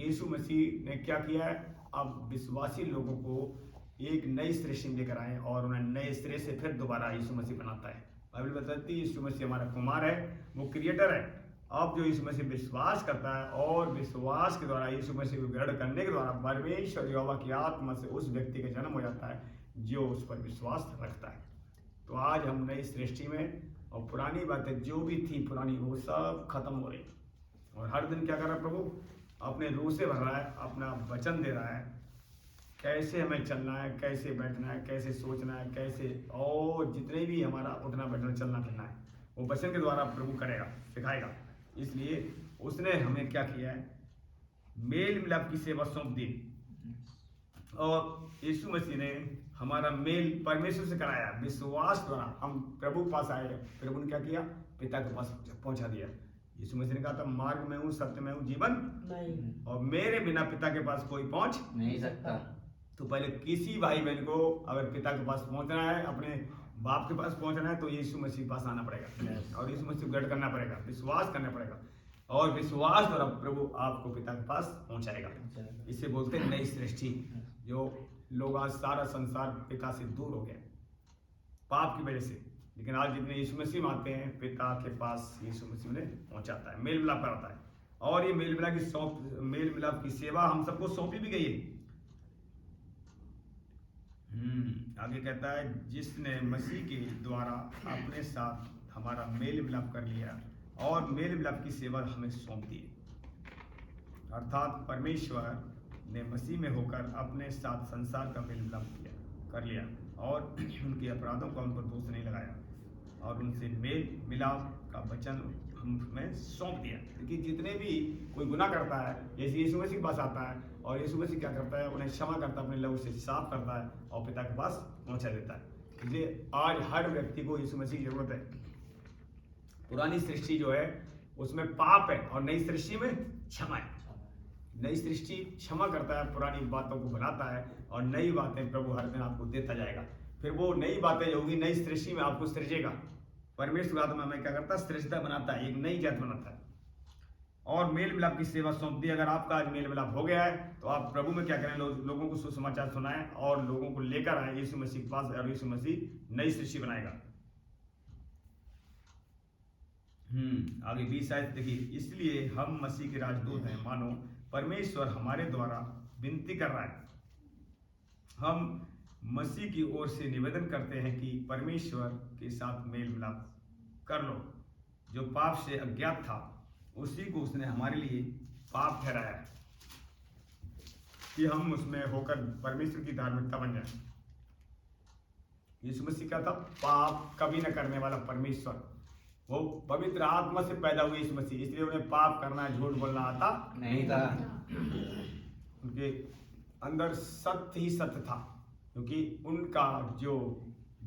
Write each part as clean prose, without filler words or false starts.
यीशु मसीह ने क्या किया है, अब विश्वासी लोगों को एक नई सृष्टि में लेकर आए और उन्हें नए सिरे से फिर दोबारा यीशु मसीह बनाता है। बाइबल बताती है यीशु मसीह हमारा कुमार है, वो क्रिएटर है। अब जो यीशु मसीह विश्वास करता है और विश्वास के द्वारा यीशु मसीह को ग्रहण करने के द्वारा परमेश्वर यहोवा की आत्मा से उस व्यक्ति का जन्म हो जाता है जो उस पर विश्वास रखता है। तो आज हम नई सृष्टि में, और पुरानी बातें जो भी थी पुरानी वो सब खत्म हो रही, और हर दिन क्या कर रहा है प्रभु, अपने रूह से भर रहा है, अपना वचन दे रहा है, कैसे हमें चलना है, कैसे बैठना है, कैसे सोचना है, कैसे और जितने भी हमारा उठना बैठना चलना फिरना है वो वचन के द्वारा प्रभु करेगा, सिखाएगा। इसलिए उसने हमें क्या किया है, मेल मिलाप की सेवा सौंप दी, और यीशु मसीह ने हमारा मेल परमेश्वर से कराया। विश्वास द्वारा हम प्रभु के पास आए, प्रभु ने क्या किया, पिता के पास पहुंचा दिया। यीशु मसीह ने कहा था, मार्ग में हूँ, सत्य में हूँ, जीवन नहीं, और मेरे बिना पिता के पास कोई पहुंच नहीं सकता। तो पहले किसी भाई बहन को अगर पिता के पास पहुंचना है, अपने बाप के पास पहुंचना है, तो यीशु मसीह के पास आना पड़ेगा और यीशु मसीह ग्रहण करना पड़ेगा, विश्वास करना पड़ेगा, और विश्वास द्वारा प्रभु आपको पिता के पास पहुंचाएगा। इसे बोलते हैं नई सृष्टि। जो लोग आज सारा संसार पिता से दूर हो गए पाप की वजह से, लेकिन आज जितने यीशु मसीह में आते हैं पिता के पास यीशु मसीह ने पहुंचाता है, मेल मिलाप कराता है। और ये मेल मिलाप की सेवा हम सबको सौंपी भी गई है। आगे कहता है, जिसने मसीह के द्वारा अपने साथ हमारा मेल मिलाप कर लिया और मेल मिलाप की सेवा हमें सौंप दी, अर्थात परमेश्वर ने मसीह में होकर अपने साथ संसार का मेल मिलाप कर लिया और उनके अपराधों का उन पर दोष नहीं लगाया, और उनसे मेल मिलाप का वचन हमें सौंप दिया। क्योंकि जितने भी कोई गुनाह करता है, जैसे यीशु मसीह के पास आता है और यीशु मसीह क्या करता है, उन्हें क्षमा करता है, अपने लहू से साफ करता है और पिता के पास पहुंचा देता है। इसलिए आज हर व्यक्ति को यीशु मसीह की जरूरत है। पुरानी सृष्टि जो है उसमें पाप है और नई सृष्टि में क्षमा है। नई सृष्टि क्षमा करता है, पुरानी बातों को भुलाता है, और नई बातें प्रभु हर दिन आपको देता जाएगा। फिर वो नई बातें जो होगी नई सृष्टि में आपको सृजेगा। परमेश्वर आत्मा में क्या करता है, सृजता बनाता है, एक नई जात बनाता है। और मेल मिलाप की सेवा सौंप दी। अगर आपका आज मेल मिलाप हो गया है तो आप प्रभु में क्या करें, लोगों को सुसमाचार सुनाएं और लोगों को लेकर आए यीशु मसीह के पास, और यीशु मसीह नई सृष्टि बनाएगा। आगे 20 आयत देखिए, इसलिए हम मसीह के राजदूत हैं, मानो परमेश्वर हमारे द्वारा विनती कर रहा है। हम मसीह की ओर से निवेदन करते हैं कि परमेश्वर के साथ मेल मिलाप कर लो। जो पाप से अज्ञात था उसी को उसने हमारे लिए पाप ठहराया कि हम उसमें होकर परमेश्वर की धार्मिकता बन जाए। यीशु मसीह का था पाप कभी न करने वाला परमेश्वर, वो पवित्र आत्मा से पैदा हुए यीशु मसीह, इसलिए उन्हें पाप करना, झूठ बोलना आता नहीं था। उनके अंदर सत्य ही सत्य था, क्योंकि उनका जो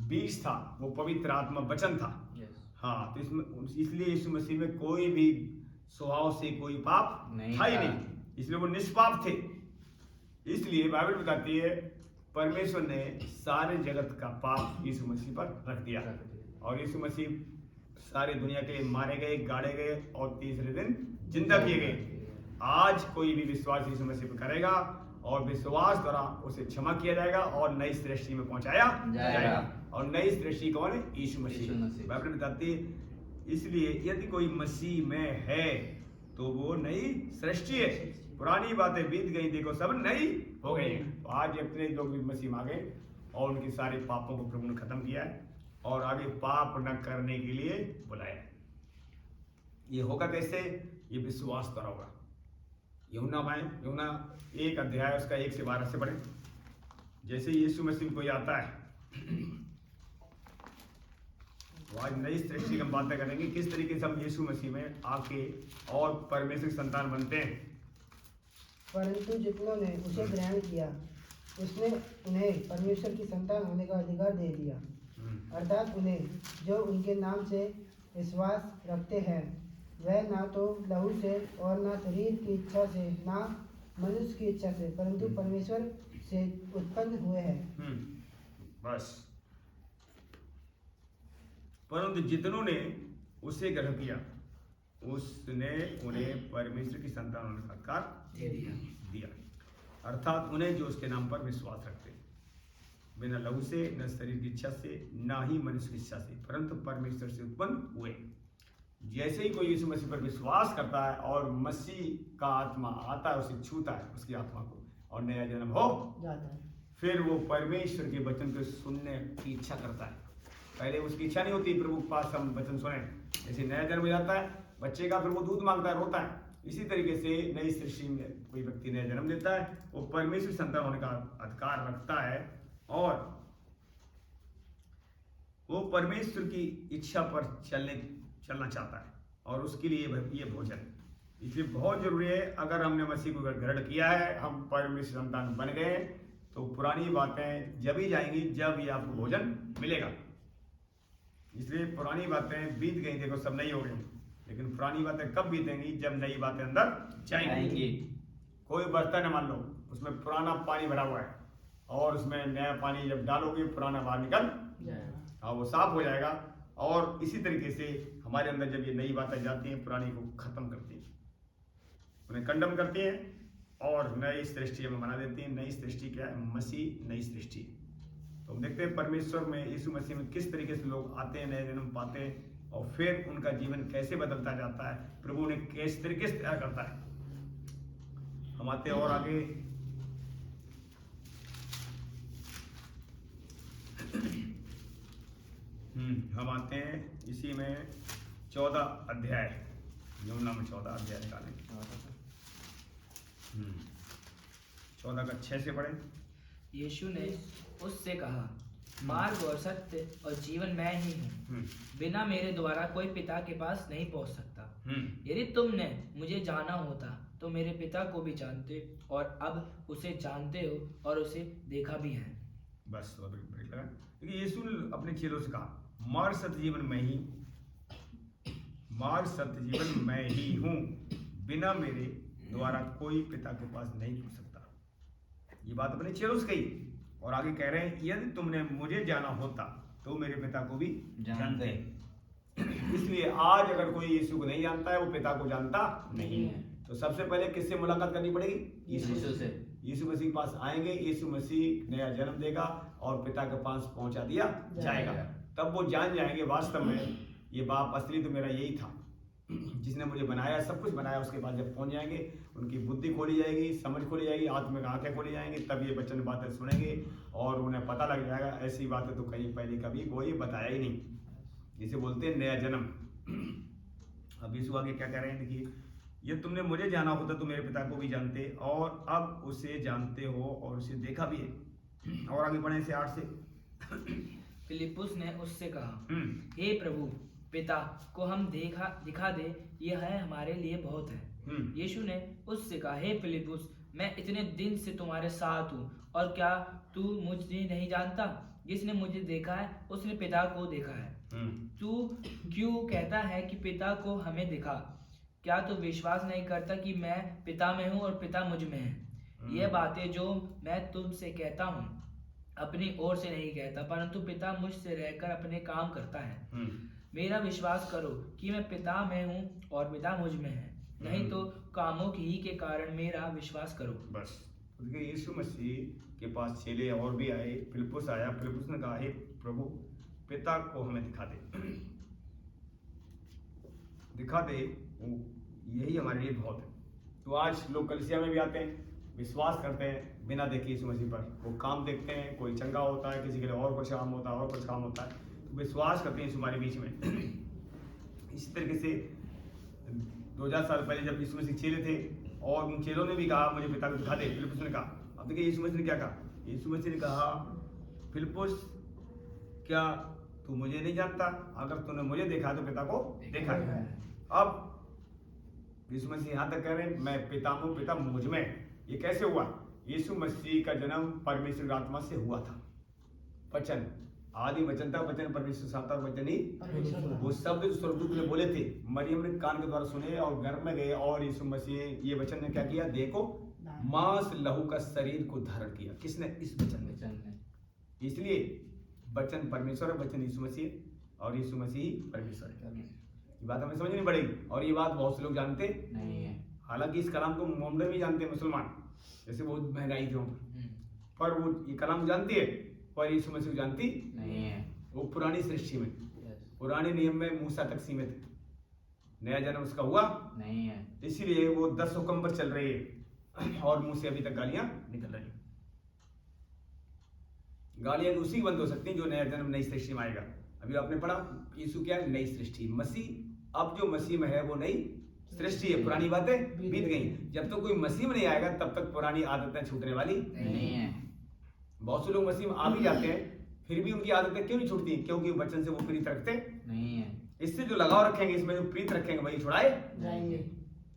बीज था वो पवित्र आत्मा वचन था। हाँ, तो इसलिए यीशु मसीह में कोई भी स्वभाव से कोई पाप था ही नहीं, इसलिए वो निष्पाप थे। इसलिए बाइबल बताती है परमेश्वर ने सारे जगत का पाप यीशु मसीह पर रख दिया, और यीशु मसीह सारी दुनिया के लिए मारे गए, गाड़े गए और तीसरे दिन जिंदा किए गए। आज कोई भी विश्वास यीशु मसीह पर करेगा और विश्वास द्वारा उसे क्षमा किया जाएगा और नई सृष्टि में पहुंचाया जाएगा। और नई सृष्टि कौन है? यीशु मसीह। बाइबल बताती है इसलिए यदि कोई मसीह में है तो वो नई सृष्टि है, पुरानी बातें बीत गई, देखो सब नई हो गई। तो आज अपने लोग भी मसीह में आ गए और उनके सारे पापों को प्रभु ने खत्म किया है और आगे पाप न करने के लिए बुलाया। ये होगा कैसे? ये विश्वास द्वारा होगा। यूहन्ना 1 अध्याय उसका 1 से 12 से पढ़े। जैसे यीशु मसीह कोई आता है तो आज नई सृष्टि की हम बातें करेंगे, किस तरीके से हम यीशु मसीह में आके और परमेश्वर की संतान बनते हैं। परंतु जितनों ने उसे ग्रहण किया उसने उन्हें परमेश्वर की संतान होने का अधिकार दे दिया, अर्थात उन्हें जो उनके नाम से विश्वास रखते हैं, वह ना तो लहू से और ना शरीर की इच्छा से ना मनुष्य की इच्छा से परंतु परमेश्वर से उत्पन्न हुए हैं। बस, परंतु जितनों ने उसे ग्रहण किया उसने उन्हें परमेश्वर की संतान होने का अधिकार दे दिया। अर्थात उन्हें जो उसके नाम पर विश्वास रखते, बिना लहू से, न शरीर की इच्छा से, न ही मनुष्य की इच्छा से, परंतु परमेश्वर से उत्पन्न हुए। जैसे ही कोई यीशु मसीह पर विश्वास करता है और मसीह का आत्मा आता है, उसे छूता है उसकी आत्मा को, और नया जन्म हो जाता है, फिर वो परमेश्वर के वचन को सुनने की इच्छा करता है। पहले उसकी इच्छा नहीं होती प्रभु के पास हम वचन सुने। जैसे नया जन्म हो जाता है बच्चे का, फिर वो दूध मांगता है, रोता है। इसी तरीके से नई सृष्टि में कोई व्यक्ति नया जन्म देता है, वो परमेश्वर संतान होने का अधिकार रखता है और वो परमेश्वर की इच्छा पर चलना चाहता है, और उसके लिए ये भोजन इसलिए बहुत जरूरी है। अगर हमने मसीह को ग्रहण किया है, हम परमेश्वर संतान बन गए, तो पुरानी बातें जब ही जाएंगी जब ये आपको भोजन मिलेगा। इसलिए पुरानी बातें बीत गई, देखो सब नई हो गई, लेकिन पुरानी बातें कब बीतेंगी? जब नई बातें अंदर जाएंगी। कोई बर्तन है, मान लो उसमें पुराना पानी भरा हुआ है, और उसमें नया पानी जब डालोगे पुराना बाहर निकल जाएगा, हाँ वो साफ हो जाएगा। और इसी तरीके से हमारे अंदर जब ये नई बातें जाती हैं, पुरानी को खत्म करती हैं, उन्हें कंडम करती हैं और नई सृष्टि हमें बना देती हैं। नई सृष्टि क्या है? मसीह नई सृष्टि। तो हम देखते हैं परमेश्वर में, यीशु मसीह में किस तरीके से लोग आते हैं, नए जन्म पाते हैं, और फिर उनका जीवन कैसे बदलता जाता है, प्रभु उन्हें किस तरीके से तैयार करता है। हम आते हैं और आगे हम आते हैं इसी में 14 अध्याय, यूहन्ना में 14 अध्याय निकालें। 14 का 6 से पढ़ें। यीशु ने उससे कहा, मार्ग और सत्य और जीवन मैं ही हूँ। बिना मेरे द्वारा कोई पिता के पास नहीं पहुँच सकता। यदि तुमने मुझे जाना होता तो मेरे पिता को भी जानते, और अब उसे जानते हो और उसे देखा भी है। बस ब्रेक लगा। देखिए यीशु ने अपने चेलों से कहा, मार्ग सत्य जीवन मैं ही हूँ, बिना मेरे द्वारा कोई पिता के पास नहीं पहुँच सकता। ये बात अपने चेलों से कही, और आगे कह रहे हैं, यदि तुमने मुझे जाना होता तो मेरे पिता को भी जानते। इसलिए आज अगर कोई यीशु को नहीं जानता है, वो पिता को जानता नहीं है। तो सबसे पहले किससे मुलाकात करनी पड़ेगी? यीशु से। यीशु मसीह के पास आएंगे, यीशु मसीह नया जन्म देगा और पिता के पास पहुंचा दिया जाएगा। तब वो जान जाएंगे वास्तव में ये बाप असली तो मेरा यही था, जिसने मुझे बनाया, सब कुछ बनाया। उसके बाद जब पहुंच जाएंगे, उनकी बुद्धि खोली जाएगी, समझ खोली जाएगी, आत्मिक आंखें खोली जाएंगी, तब ये वचन बातें सुनेंगे और उन्हें पता लग जाएगा ऐसी बातें तो कहीं पहले कभी कोई बताया ही नहीं। जिसे बोलते हैं नया जन्म। अब यीशु आगे क्या कह रहे हैं, देखिए, ये तुमने मुझे जाना होता तो मेरे पिता को भी जानते, और अब उसे जानते हो और उसे देखा भी है। और आगे बढ़े से 8 से। फिलिप्पुस ने उससे कहा, हे प्रभु, पिता को हम दिखा दे, यह है हमारे लिए बहुत है। यीशु ने उससे कहा, हे फिलिप्पुस, मैं इतने दिन से तुम्हारे साथ हूँ, और क्या तू मुझे नहीं जानता? जिसने मुझे देखा है उसने पिता को देखा है। तू क्यों कहता है कि पिता को हमें दिखा? क्या तू विश्वास नहीं करता कि मैं पिता में हूँ और पिता मुझ में है? ये बातें जो मैं तुमसे कहता हूँ अपनी ओर से नहीं कहता, परंतु पिता मुझसे रहकर अपने काम करता है। मेरा विश्वास करो कि मैं पिता में हूँ और पिता मुझ में है, नहीं तो कामों ही के कारण मेरा विश्वास करो। बस देखिए, यीशु मसीह के पास चेले और भी आए। फिलिप्पुस आया, फिलिप्पुस ने कहा, हे प्रभु, पिता को हमें दिखा दे, यही हमारे लिए बहुत है। तो आज लोग कलीसिया में भी आते हैं, विश्वास करते हैं बिना देखे यीशु मसीह पर। वो काम देखते हैं, कोई चंगा होता है, किसी के लिए और कुछ काम होता है, और कुछ काम होता है, तो विश्वास करते हैं यीशु हमारे बीच में। इसी तरीके से 2000 साल पहले जब यीशु मसीह चेले थे और उन चेलों ने भी कहा, मुझे पिता को दिखा दे, फिलिप्पुस ने कहा। अब देखिए यीशु मसीह ने क्या कहा। यीशु मसीह ने कहा, फिलिप्पुस, क्या तू मुझे नहीं जानता? अगर तूने मुझे देखा तो पिता को देखा है। अब यीशु मसीह यहाँ तक कह रहे हैं, मैं पिता हूँ, पिता मुझ में। ये कैसे हुआ? यीशु मसीह का जन्म परमेश्वर की आत्मा से हुआ था। वचन, आदि वचन था, वचन परमेश्वर से आता, वचन ही वो शब्द जो स्वर्गदूत ने बोले थे, मरियम ने कान के द्वारा सुने और घर में गए, और यीशु मसीह ये वचन ने क्या किया? देखो, मांस लहू का शरीर को धारण किया। किसने? इस वचन ने। इसलिए वचन परमेश्वर है, वचन यीशु मसीह, और यीशु मसीह परमेश्वर है। ये बात हमें समझनी पड़ेगी, और ये बात बहुत से लोग जानते नहीं है। हालांकि इस कलाम को मोहम्मद भी जानते हैं मुसलमान, जैसे बहुत महंगाई थी वहाँ पर वो ये कलाम जानती है, पर यीशु मसीह जानती नहीं है। वो पुरानी सृष्टि में, पुराने नियम में मूसा तक सीमित है, नया जन्म उसका हुआ नहीं है। इसीलिए वो 10 हुक्म पर चल रही है और मुंह से अभी तक गालियां निकल रही हैं। गालियां उसी की बंद हो सकती हैं जो नया जन्म नई सृष्टि में आएगा। अभी आपने पढ़ा यीशु क्या है, नई सृष्टि। मसीह अब जो मसीह में है वो नई सृष्टि है, पुरानी बातें बीत गई। जब तक कोई मसीह में नहीं आएगा तब तक पुरानी आदतें छूटने वाली नहीं है। बहुत से लोग मसीह में आ भी जाते हैं फिर भी उनकी आदतें क्यों नहीं छूटती? क्योंकि वचन से वो प्रीत रखते नहीं है। इससे जो लगाव रखेंगे, इसमें जो प्रीत रखेंगे वही छुड़ाए जाएंगे।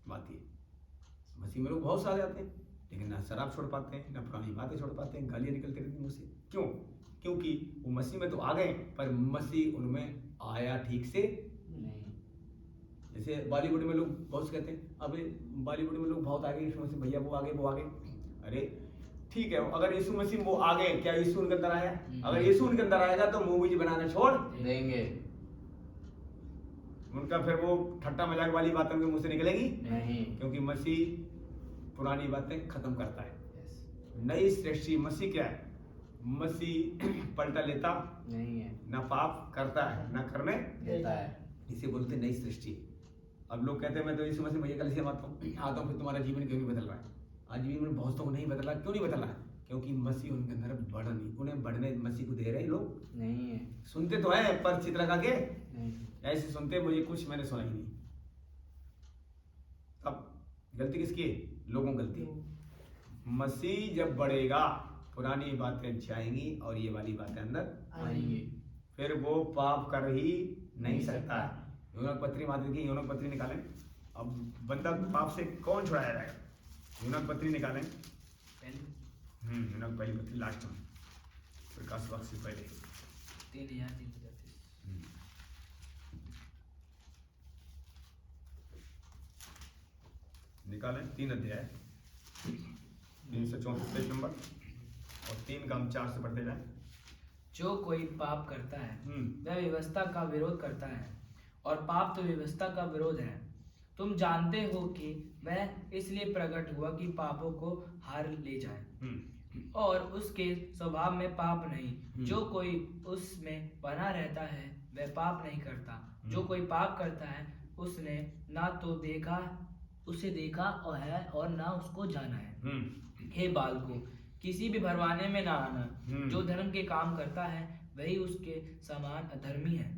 बात ये मसीह में लोग बहुत सारे आते हैं लेकिन ना शराब छोड़ पाते हैं, ना पुरानी बातें छोड़ पाते हैं, गालियां निकलती रहती हैं मुंह से। क्यों? क्योंकि वो मसीह में तो आ गए पर मसीह उनमें आया ठीक से नहीं। जैसे बॉलीवुड में लोग बहुत से कहते हैं अबे बॉलीवुड में लोग बहुत आगे यीशु मसीह भैया वो आगे वो आगे। अरे ठीक है, अगर यीशु मसीह वो आ गए, क्या यीशु उनके अंदर आया? अगर यीशु उनके अंदर आएगा तो मूवीज बनाना छोड़ देंगे उनका, फिर वो ठट्टा मजाक वाली बातें उनके मुंह से निकलेंगी नहीं। क्योंकि मसीह पुरानी बातें खत्म करता है। नई सृष्टि मसीह क्या है? मसीह पलटा लेता नहीं है। ना पाप करता है ना करने देता है। इसे बोलते नई सृष्टि। अब लोग कहते हैं मैं तो यीशु मसीह भैया कल से आता हूँ फिर तुम्हारा जीवन क्यों नहीं बदल रहा है? आज जीवन बहुत को नहीं बदल रहा। क्यों नहीं बदल रहा है? क्योंकि मसीह उनके अंदर बढ़ नहीं, उन्हें बढ़ने मसीह को दे रहे लोग नहीं है। सुनते तो हैं पर चित्र लगा के नहीं। ऐसे सुनते, मुझे कुछ मैंने सुना ही नहीं। अब गलती किसकी है? लोगों की गलती। मसीह जब बढ़ेगा पुरानी बातें जाएंगी और ये वाली बातें अंदर आएंगी। फिर वो पाप कर ही नहीं सकता। यूनक पत्री मात्र की यूनक पत्री निकालें। अब बंदा पाप से कौन छुड़ाया जाएगा? यूनक पत्री निकालें। यूनक पहली पत्री लास्ट में प्रकाश वाक्य से पहले 3,333 निकालें। 3 अध्याय 334 पेज नंबर और 3 का हम 4 से पढ़ते जाएं। जो कोई पाप करता है वह व्यवस्था का विरोध करता है और पाप तो व्यवस्था का विरोध है। तुम जानते हो कि वह इसलिए प्रकट हुआ कि पापों को हार ले जाए और उसके स्वभाव में पाप नहीं। जो कोई उसमें बना रहता है वह पाप नहीं करता। जो कोई पाप करता है उसने ना तो उसे देखा और है और ना उसको जाना है। हे बालकों, किसी भी भरमाने में ना आना। जो धर्म के काम करता है वही उसके समान अधर्मी है।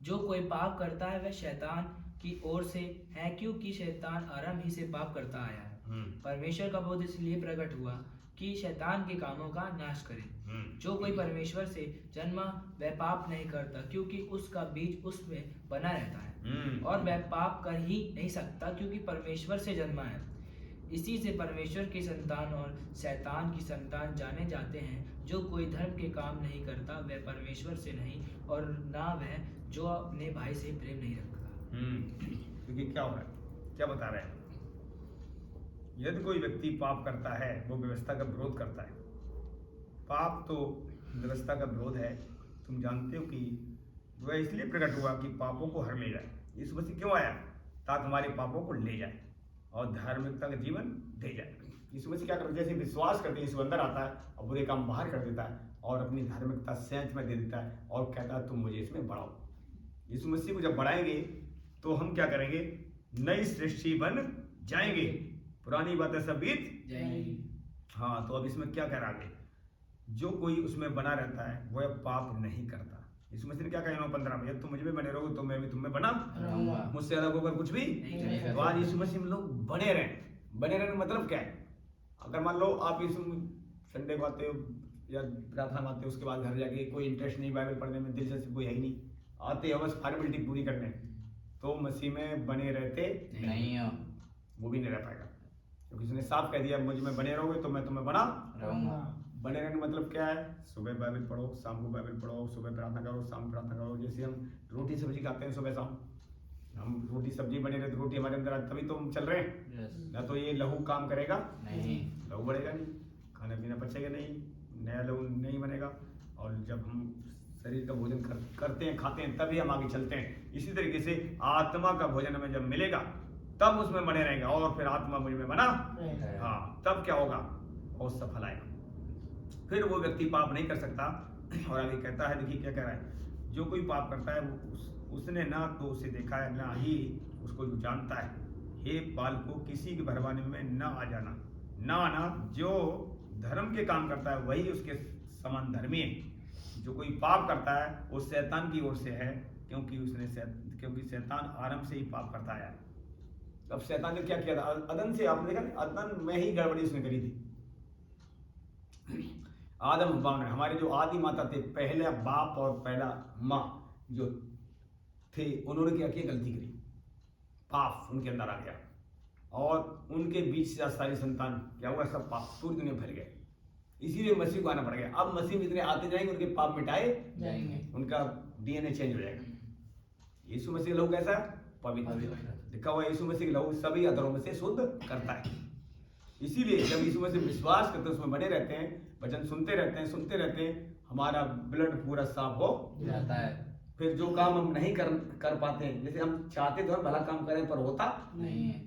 जो कोई पाप करता है वह शैतान की ओर से है, क्योंकि शैतान आरंभ ही से पाप करता आया है। परमेश्वर का बोध इसलिए प्रकट हुआ कि शैतान के कामों का नाश करे। जो कोई परमेश्वर से जन्मा वह पाप नहीं करता, क्योंकि उसका बीज उसमें बना रहता है और वह पाप कर ही नहीं सकता, क्योंकि परमेश्वर से जन्मा है। इसी से परमेश्वर की संतान और शैतान की संतान जाने जाते हैं। जो कोई धर्म के काम नहीं करता वह परमेश्वर से नहीं और ना वह जो अपने भाई से प्रेम नहीं रखता। क्योंकि क्या हो रहा है, क्या बता रहे हैं? यदि कोई व्यक्ति पाप करता है वो व्यवस्था का विरोध करता है। पाप तो व्यवस्था का विरोध है। तुम जानते हो कि वह इसलिए प्रकट हुआ कि पापों को हर ले जाए। यीशु मसीह क्यों आया? ताकि हमारे पापों को ले जाए और धार्मिकता का जीवन दे जाए। यीशु मसीह क्या करते हैं? जैसे विश्वास करते हैं यीशु अंदर आता है और बुरे काम बाहर कर देता है और अपनी धार्मिकता सेंच में दे देता है और कहता है तुम मुझे इसमें बढ़ाओ। यीशु मसीह को जब बढ़ाएंगे तो हम क्या करेंगे? नई सृष्टि बन जाएंगे, पुरानी बातें सब बीत जाएंगी। हाँ, तो अब इसमें क्या कह रहा है? जो कोई उसमें बना रहता है वह पाप नहीं करता। यीशु मसीह ने क्या कहा 9:15 में? यदि तुम मुझ में बने रहोगे तो मैं भी तुम में बना रहूंगा। मुझसे अलग होकर कुछ भी नहीं कर तो आज यीशु मसीह में लोग बने रहें। बने रहने का मतलब क्या है? अगर मान लो आप यीशु संडे को आते हो या प्रार्थना में आते हो, उसके बाद घर जाके कोई इंटरेस्ट नहीं बाइबल पढ़ने में, दिलचस्पी कोई है ही नहीं, आते हो बस फॉर्मेलिटी पूरी करने, तो मसीह में बने रहते नहीं हो। वो भी नहीं रह पाएगा। क्योंकि उसने साफ कह दिया मुझ में बने रहोगे तो मैं तुम्हें बना रहूंगा। बने रहने का मतलब क्या है? सुबह बाइबल पढ़ो, शाम को बाइबल पढ़ो, सुबह प्रार्थना करो, शाम प्रार्थना करो। जैसे हम रोटी सब्जी खाते हैं सुबह शाम, हम रोटी सब्जी बने रहे तो रोटी हमारे अंदर तभी तो हम चल रहे हैं। ना तो ये लहू काम करेगा नहीं। लहू बढ़ेगा नहीं, खाना पीना पचेगा नहीं, नया लहू नहीं बनेगा। और जब हम शरीर का भोजन करते हैं, खाते हैं, तभी हम आगे चलते हैं। इसी तरीके से आत्मा का भोजन हमें जब मिलेगा तब उसमें बने रहेंगे और फिर आत्मा मुझ में बना रहेगा। हाँ, तब क्या होगा, बहुत सफल आएगा। फिर वो व्यक्ति पाप नहीं कर सकता। और आगे कहता है, देखिए क्या कह रहा है, जो कोई पाप करता है वो उसने ना तो उसे देखा है, ना ही उसको जो जानता है। हे बालकों, किसी के भरमाने में न आ जाना, ना आना। जो धर्म के काम करता है वही उसके समान धर्मी है। जो कोई पाप करता है वो शैतान की ओर से है, क्योंकि शैतान आरंभ से ही पाप करता आया है। अब शैतान ने क्या किया था, अदन से, आपने देखा ना, अदन में ही गड़बड़ी उसने करी थी। आदम हव्वा ने, हमारे जो आदि माता थे, पहला बाप और पहला माँ जो थे, उन्होंने क्या किया, गलती करी, पाप उनके अंदर आ गया और उनके बीच से सारी संतान क्या हुआ, सब पाप पूरी दुनिया में फैल गए। इसीलिए मसीह को आना पड़ गया। अब मसीह में इतने आते जाएंगे, उनके पाप मिटाए जाएंगे। उनका डीएनए चेंज हो जाएगा। यीशु मसीह का लहू कैसा है, पवित्र। लिखा हुआ यीशु मसीह का लहू सभी अधरों में से शुद्ध करता है। इसीलिए जब यीशु मसीह विश्वास करते हैं, उसमें बने रहते हैं, वचन सुनते रहते हैं, हमारा ब्लड पूरा साफ हो जाता है। फिर जो काम हम नहीं कर पाते हैं, जैसे हम चाहते तो हम भला काम करें पर होता नहीं है।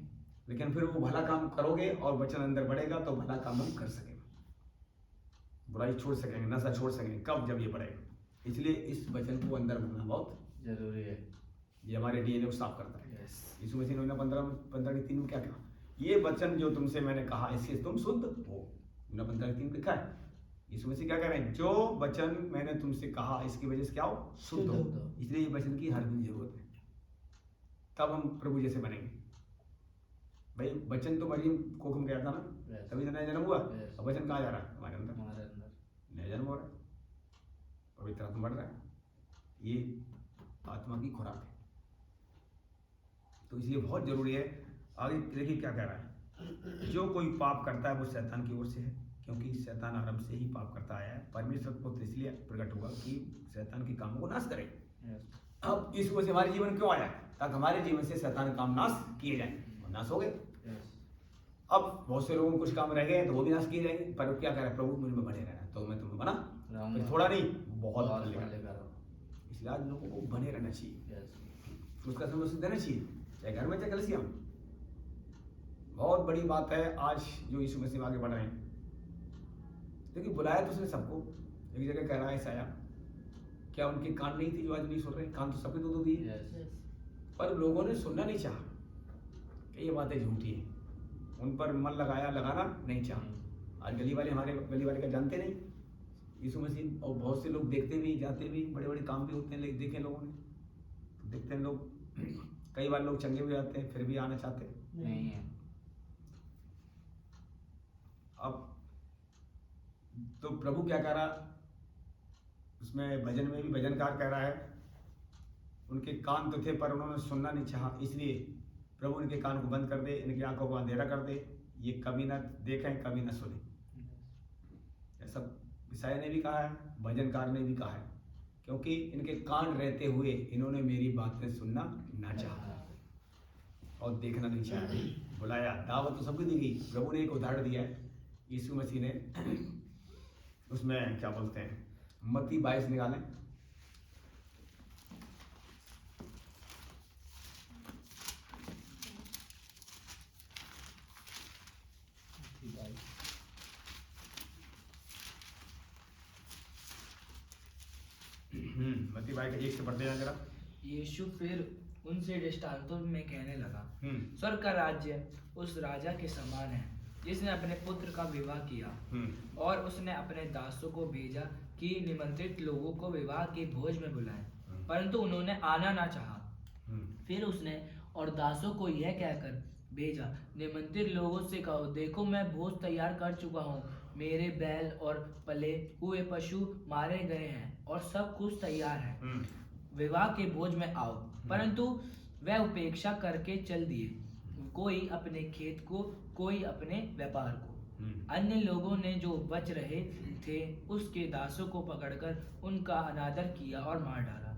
लेकिन फिर वो भला काम करोगे और वचन अंदर बढ़ेगा तो भला काम हम कर सकेंगे, बुराई छोड़ सकेंगे, नशा छोड़ सकेंगे। कब, जब ये बढ़ेगा। इसलिए इस वचन को अंदर भरना बहुत जरूरी है। ये हमारे डीएनए को साफ करता है। Yes. यीशु मसीह ने 15:3 में क्या कहा, ये वचन जो तुमसे मैंने कहा इससे तुम शुद्ध हो। 15:3 लिखा है। यीशु मसीह क्या कह रहे हैं, जो वचन मैंने तुमसे कहा इसकी वजह से क्या हो, शुद्ध हो। इसलिए ये वचन की हर दिन जरूरत है, तब हम प्रभु जैसे बनेंगे। भाई वचन तो मरियम को हम गया था ना, Yes. तभी तो नया जन्म हुआ। Yes. अब वचन कहाँ जा रहा है, हमारे अंदर हमारे अंदर नया जन्म हो रहा है, पवित्र आत्मा बढ़ रहा है। ये आत्मा की खुराक है, तो इसलिए बहुत जरूरी है। आगे देखिए क्या कह रहा है, जो कोई पाप करता है वो शैतान की ओर से है, क्योंकि शैतान आरंभ से ही पाप करता आया है। परमेश्वर को तो इसलिए प्रकट हुआ कि शैतान के कामों को नाश करे। Yes. अब इस वजह से हमारे जीवन क्यों आया, ताकि हमारे जीवन से शैतान के काम नाश किए जाएं, और नाश हो गए। Yes. अब बहुत से लोगों को कुछ काम रह गए हैं तो वो भी नाश किए जाएंगे, पर क्या कह रहा है, प्रभु मुझ में बने रहना, तो मैं तुम्हें बना रहूंगा। फिर थोड़ा नहीं बहुत बहुत फल लेगा। फल लेकर आओ। इसलिए आज लोगों को बने रहना चाहिए, Yes. उसका समय उसे देना चाहिए, चाहे घर में चाहे कलीसिया में। बहुत बड़ी बात है आज जो यीशु मसीह में आगे बढ़ रहे हैं। देखिए बुलाया तो उसने सबको, एक जगह कह रहा है साया, क्या उनके कान नहीं थी जो आज नहीं सुन रहे, कान तो सबके दो दिए, Yes. पर लोगों ने सुनना नहीं चाहा कि ये बातें झूठी हैं, उन पर मन लगाना नहीं चाहा। आज गली वाले, हमारे गली वाले का जानते नहीं यीशु मसीह, और बहुत से लोग देखते भी, जाते भी, बड़े बड़े काम भी होते हैं, देखे लोगों ने, देखते हैं लोग, कई बार लोग चंगे भी जाते हैं फिर भी आना चाहते हैं। नहीं है। अब तो प्रभु क्या कह रहा, उसमें भजन में भी भजनकार कह रहा है, उनके कान तो थे पर उन्होंने सुनना नहीं चाहा, इसलिए प्रभु इनके कान को बंद कर दे, इनकी आंखों को अंधेरा कर दे, ये कभी ना देखें कभी ना सुने। ऐसा ईसाया ने भी कहा है, भजनकार ने भी कहा है, क्योंकि इनके कान रहते हुए इन्होंने मेरी बातें सुनना ना चाहा और देखना नहीं चाहा। बुलाया, दावत तो सबको दी गई। प्रभु ने एक उदाहरण दिया है, यीशु मसीह ने, उसमें क्या बोलते हैं, मत्ती 22 निकालें, मत्ती 22 के 1 से पढ़ते जाएं जरा। यीशु फिर उनसे दृष्टांतों में कहने लगा, हम्म स्वर्ग का राज्य उस राजा के समान है जिसने अपने पुत्र का विवाह किया, और उसने अपने दासों को भेजा कि निमंत्रित लोगों को विवाह के भोज में बुलाएं, परंतु उन्होंने आना ना चाहा। फिर उसने और दासों को यह कहकर भेजा, निमंत्रित लोगों से कहो, देखो मैं भोज तैयार कर चुका हूँ, मेरे बैल और पले हुए पशु मारे गए हैं और सब कुछ तैयार है, विवाह के भोज में आओ। परंतु वह उपेक्षा करके चल दिए, कोई अपने खेत को, कोई अपने व्यापार को। अन्य लोगों ने जो बच रहे थे उसके दासों को पकड़कर उनका अनादर किया और मार डाला।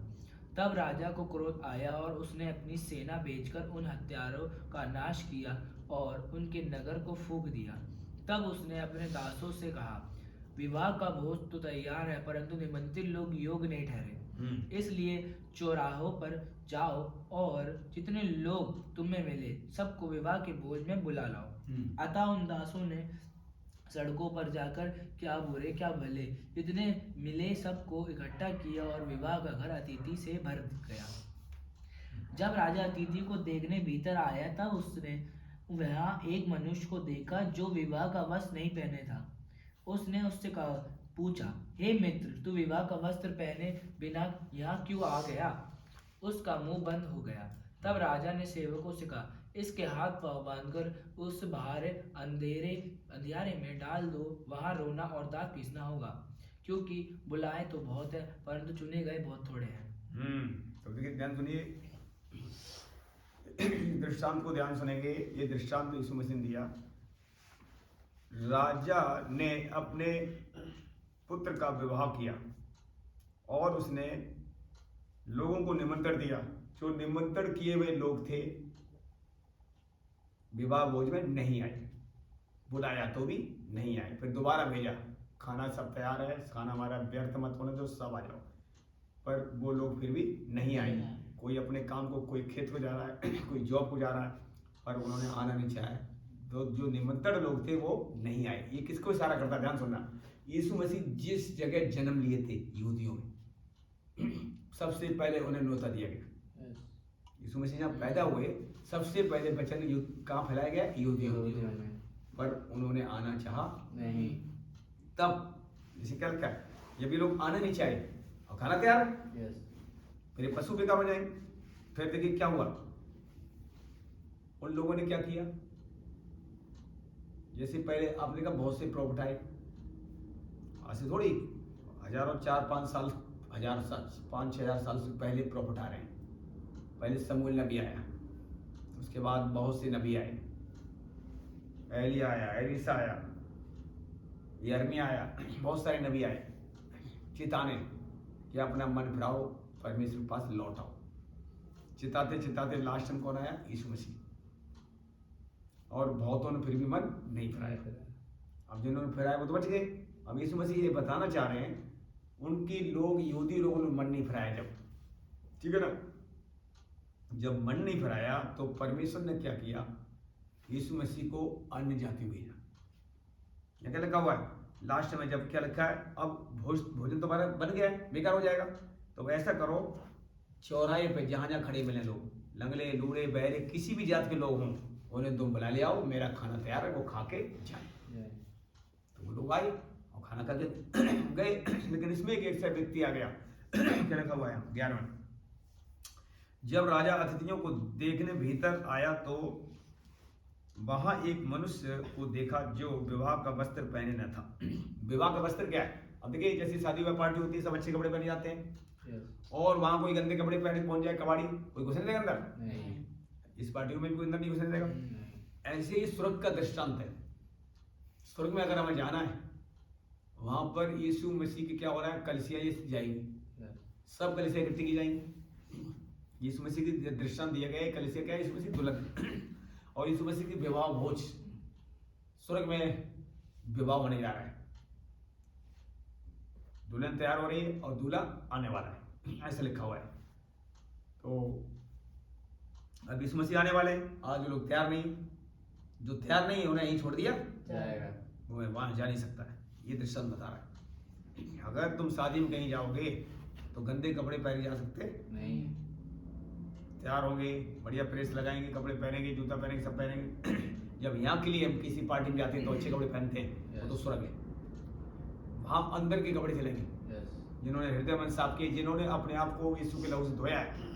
तब राजा को क्रोध आया और उसने अपनी सेना भेजकर उन हत्यारों का नाश किया और उनके नगर को फूंक दिया। तब उसने अपने दासों से कहा, विवाह का भोज तो तैयार है परंतु निमंत्रित लोग योग्य नहीं ठहरे। इसलिए चौराहों पर जाओ और जितने लोग तुम्हें मिले सबको विवाह के भोज में बुला लाओ। अतः उन दासों ने सड़कों पर जाकर क्या बुरे क्या भले जितने मिले सबको इकट्ठा किया और विवाह का घर अतिथि से भर गया। जब राजा अतिथि को देखने भीतर आया तब उसने वहाँ एक मनुष्य को देखा जो विवाह का वस्त्र नहीं पहने था। उसने उससे पूछा, हे मित्र, तू विवाह का वस्त्र पहने बिना यहाँ क्यों आ गया? उसका मुंह बंद हो गया। तब राजा ने सेवकों से कहा, इसके हाथ पांव बांधकर उस बाहर अंधियारे में डाल दो, वहां रोना और दांत पीसना होगा, क्योंकि बुलाए तो बहुत है परंतु चुने गए बहुत थोड़े हैं। तो देखिए, ध्यान सुनिए, दृष्टांत को ध्यान सुनेंगे। ये दृष्टांत यीशु मसीह ने दिया। राजा ने अपने पुत्र का विवाह किया और उसने लोगों को निमंत्रण दिया। जो निमंत्रण किए हुए लोग थे विवाह भोज में नहीं आए, बुलाया तो भी नहीं आए। फिर दोबारा भेजा, खाना सब तैयार है, खाना हमारा व्यर्थ मत होने दो, सब आ जाओ। पर वो लोग फिर भी नहीं आए। कोई अपने काम को, कोई खेत को जा रहा है, कोई जॉब को जा रहा है, पर उन्होंने आना नहीं चाहा। तो जो निमंत्रण लोग थे वो नहीं आए। ये किसको इशारा करता है? ध्यान सुनना। यीशु मसीह जिस जगह जन्म लिए थे यहूदियों में, सबसे पहले उन्हें न्योता दिया गया। यीशु मसीह जहाँ पैदा हुए सबसे पहले वचन कहाँ फैलाया गया? यहूदियों में। पर उन्होंने आना चाहा नहीं। तब जैसे क्या लिखा है, जब ये लोग आना नहीं चाहे और खाना तैयार है, फिर पशु बेकार हो जाएंगे। फिर देखिए क्या हुआ, उन लोगों ने क्या किया। जैसे पहले आपने कहा बहुत से प्रॉफिट आए, ऐसे थोड़ी हजारों 4-5 साल 5-6 साल से पहले प्रॉफिट आ रहे हैं। पहले शमूएल नबी आया, उसके बाद बहुत से नबी आए, एलिया आया, एलीसा आया, यिर्मयाह आया, बहुत सारे नबी आए चिताने कि अपना मन फिराओ, परमेश्वर के पास लौट आओ। चिताते चिताते लास्ट में कौन आया? यीशु मसीह। और बहुतों ने फिर भी मन नहीं फिराया। अब जिन्होंने फिराया वो तो बच गए। अब यीशु मसीह ये बताना चाह रहे हैं, उनकी लोग यहूदी लोगों ने मन नहीं फिराया जब, ठीक है ना, जब मन नहीं फिराया तो परमेश्वर ने क्या किया? यीशु मसीह को अन्य जाति भेजा। क्या लिखा हुआ है लास्ट में? जब क्या लिखा है, अब भोजन तुम्हारा बन गया है, बेकार हो जाएगा, तो ऐसा करो, चौराहे पे जहाँ जहाँ खड़े मिले लोग, लंगड़े लूड़े बहरे किसी भी जात के लोग हों, उन्हें तुम बुला ले आओ, मेरा खाना तैयार है, वो खा के जाए। तो वो लोग आए और खाना खा के गए। लेकिन इसमें एक ऐसा व्यक्ति आ गया, क्या लिखा हुआ है 11वें, जब राजा अतिथियों को देखने भीतर आया तो वहां एक मनुष्य को देखा जो विवाह का वस्त्र पहने न था। विवाह का वस्त्र क्या है? अब देखिए, जैसे शादी विवाह पार्टी होती है, सब अच्छे कपड़े पहने जाते हैं, और वहां कोई गंदे कपड़े पहने पहुंच जाए कबाड़ी, कोई घुसने देगा अंदर? नहीं। इस पार्टी में भी कोई अंदर नहीं घुसने देगा। ऐसे ही स्वर्ग का दृष्टांत है। स्वर्ग में अगर हमें जाना है, वहां पर यीशु मसीह की क्या हो रहा है? कलीसिया जाएंगी, सब कलीसिया इकट्ठी की जाएंगी। यीशु मसीह की दृष्टांत दिया गया है। कलीसिया क्या है? यीशु मसीह दुल्हन, और यीशु मसीह की विवाह भोज, स्वर्ग में विवाह होने जा रहा है। दुल्हन तैयार हो रही है और दूल्हा आने वाला है, ऐसा लिखा हुआ है। तो अब यीशु मसीह आने वाले। आज जो लोग तैयार नहीं, जो तैयार नहीं है उन्हें यहीं छोड़ दिया जाएगा, वो वहां जा नहीं सकता है। ये दृष्टांत बता रहा है। अगर तुम शादी में कहीं जाओगे तो गंदे कपड़े पहन जा सकते नहीं। तैयार होंगे, बढ़िया प्रेस लगाएंगे, कपड़े पहनेंगे, जूता पहनेंगे, सब पहनेंगे। जब यहाँ के लिए हम किसी पार्टी में जाते हैं तो अच्छे कपड़े पहनते हैं, वो तो स्वर्ग है। वहाँ अंदर के कपड़े चलेंगे, जिन्होंने हृदय मन साफ किए, जिन्होंने अपने आप को यीशु के लहू से धोया है।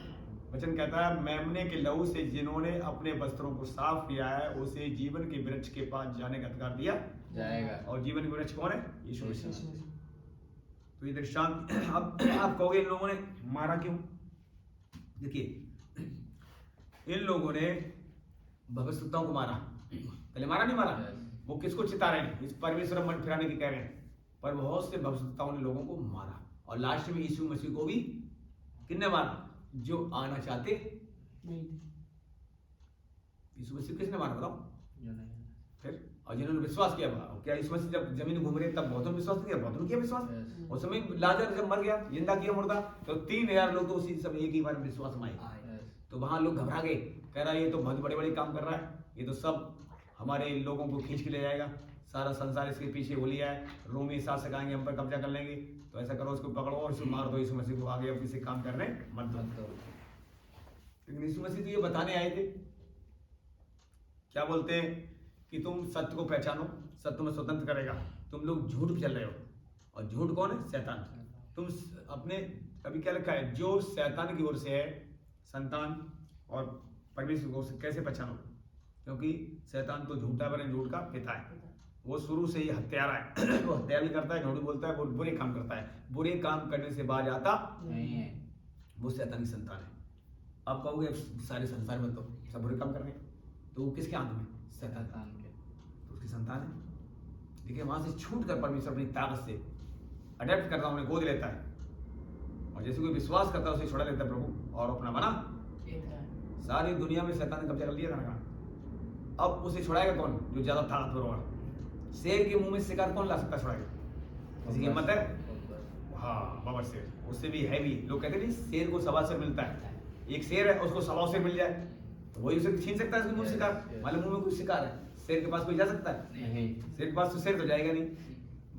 वचन कहता है, मेमने के लहू से जिन्होंने अपने वस्त्रों को साफ किया है, उसे जीवन के वृक्ष के पास जाने का अधिकार दिया जाएगा। और जीवन के वृक्ष कौन है? यीशु मसीह। तो ये दृष्टांत अब आप कहोगे इन लोगों ने मारा क्यों? देखिए, इन लोगों ने भविष्यवक्ताओं को मारा। पहले मारा नहीं मारा? वो किसको चिता रहे हैं? इस परमेश्वर मन फिराने की कह रहे हैं। पर बहुत से भविष्यवक्ताओं ने लोगों को मारा, और लास्ट में यीशु मसीह को भी किसने मारा? जो आना चाहते नहीं। यीशु मसीह किसने मारा बताओ? फिर और जिन्होंने विश्वास किया, क्या यीशु मसीह जब जमीन घूम रहे तब बहुतों ने विश्वास नहीं किया? बहुतों ने किया विश्वास। Yes. उस समय लाजर जब मर गया, जिंदा किया मुर्दा, तो 3000 लोग तो उसी समय एक ही बार विश्वास में आए। Yes. तो वहां लोग घबरा गए, कह रहा है ये तो बहुत बड़े बड़े काम कर रहा है, ये तो सब हमारे लोगों को खींच के ले जाएगा, सारा संसार इसके पीछे हो लिया है, रोमी शासक आएंगे हम पर कब्जा कर लेंगे, तो ऐसा करो उसको पकड़ो और इसको मार दो, यीशु मसीह को आगे अब किसी काम करने मत दो। लेकिन यीशु मसीह तो ये बताने आए थे, क्या बोलते हैं कि तुम सत्य को पहचानो, सत्य तुम्हें स्वतंत्र करेगा। तुम लोग झूठ पे चल रहे हो, और झूठ कौन है? शैतान। तुम अपने अभी क्या लिखा है, जो शैतान की ओर से है संतान और परमेश्वर को कैसे पहचानो? क्योंकि शैतान तो झूठा बने, झूठ का पिता है, वो शुरू से ही हत्यारा है। वो हत्या भी करता है, झूठ बोलता है, वो बुरे काम करता है, बुरे काम करने से बाज आता नहीं है। वो शैतान की संतान है। आप कहोगे सारे संसार में तो सब बुरे काम कर रहे हैं, तो वो किसके हाथ में? शैतान के। तो उसकी संतान है। देखिए वहां से छूट कर परमेश्वर अपनी ताकत से अडेप्ट करता है, उन्हें गोद लेता है, और जैसे कोई विश्वास करता है उसे छुड़ा लेता है प्रभु, और अपना बना। सारी दुनिया में शैतान ने कब्जा कर लिया था ना, अब उसे छुड़ाएगा कौन? जो ज्यादा ताकतवर होगा। शेर के मुंह में शिकार कौन ला सकता है छुड़ाएगा? किसी की हिम्मत है? हाँ, बबर शेर, उससे भी हैवी। लोग कहते नहीं शेर को 1.25 शेर मिलता है, एक शेर है उसको 1.25 शेर मिल जाए तो वही उसे छीन सकता है उसके मुंह से शिकार। मालूम मुंह में कोई शिकार है, शेर के पास कोई जा सकता है? नहीं। शेर के पास तो शेर तो जाएगा नहीं,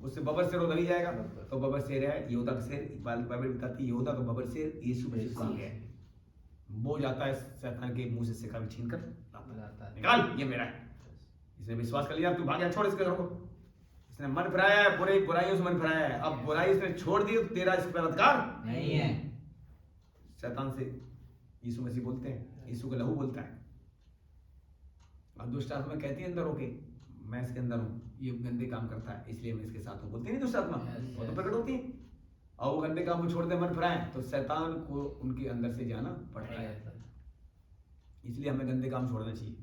उससे बबर शेर उधर ही जाएगा। तो बबर शेर है योद्धा का शेर, बाइबल बताती है योद्धा का बबर शेर यीशु मसीह का है। वो जाता है शैतान के मुंह से शिकार छीन कर लाता है, निकाल ये मेरा है। इसने विश्वास कर लिया, तू भाग जा, छोड़ इसके घर को। इसने मन फिराया है, बुराइयों से मन फिराया है, अब बुराई इसने छोड़ दी, तो तेरा इस पर अधिकार नहीं है। शैतान से यीशु मसीह बोलते हैं, यीशु का लहू बोलता है। अब दुष्ट आत्मा कहती है अंदर होके, मैं इसके अंदर हूँ, ये गंदे काम करता है इसलिए मैं इसके साथ हूँ, बोलती नहीं दुष्ट आत्मा? वो तो प्रकट होती है। और वो गंदे काम को छोड़ दे, मन फिराए, तो शैतान को उनके अंदर से जाना पड़ता है। इसलिए हमें गंदे काम छोड़ना चाहिए।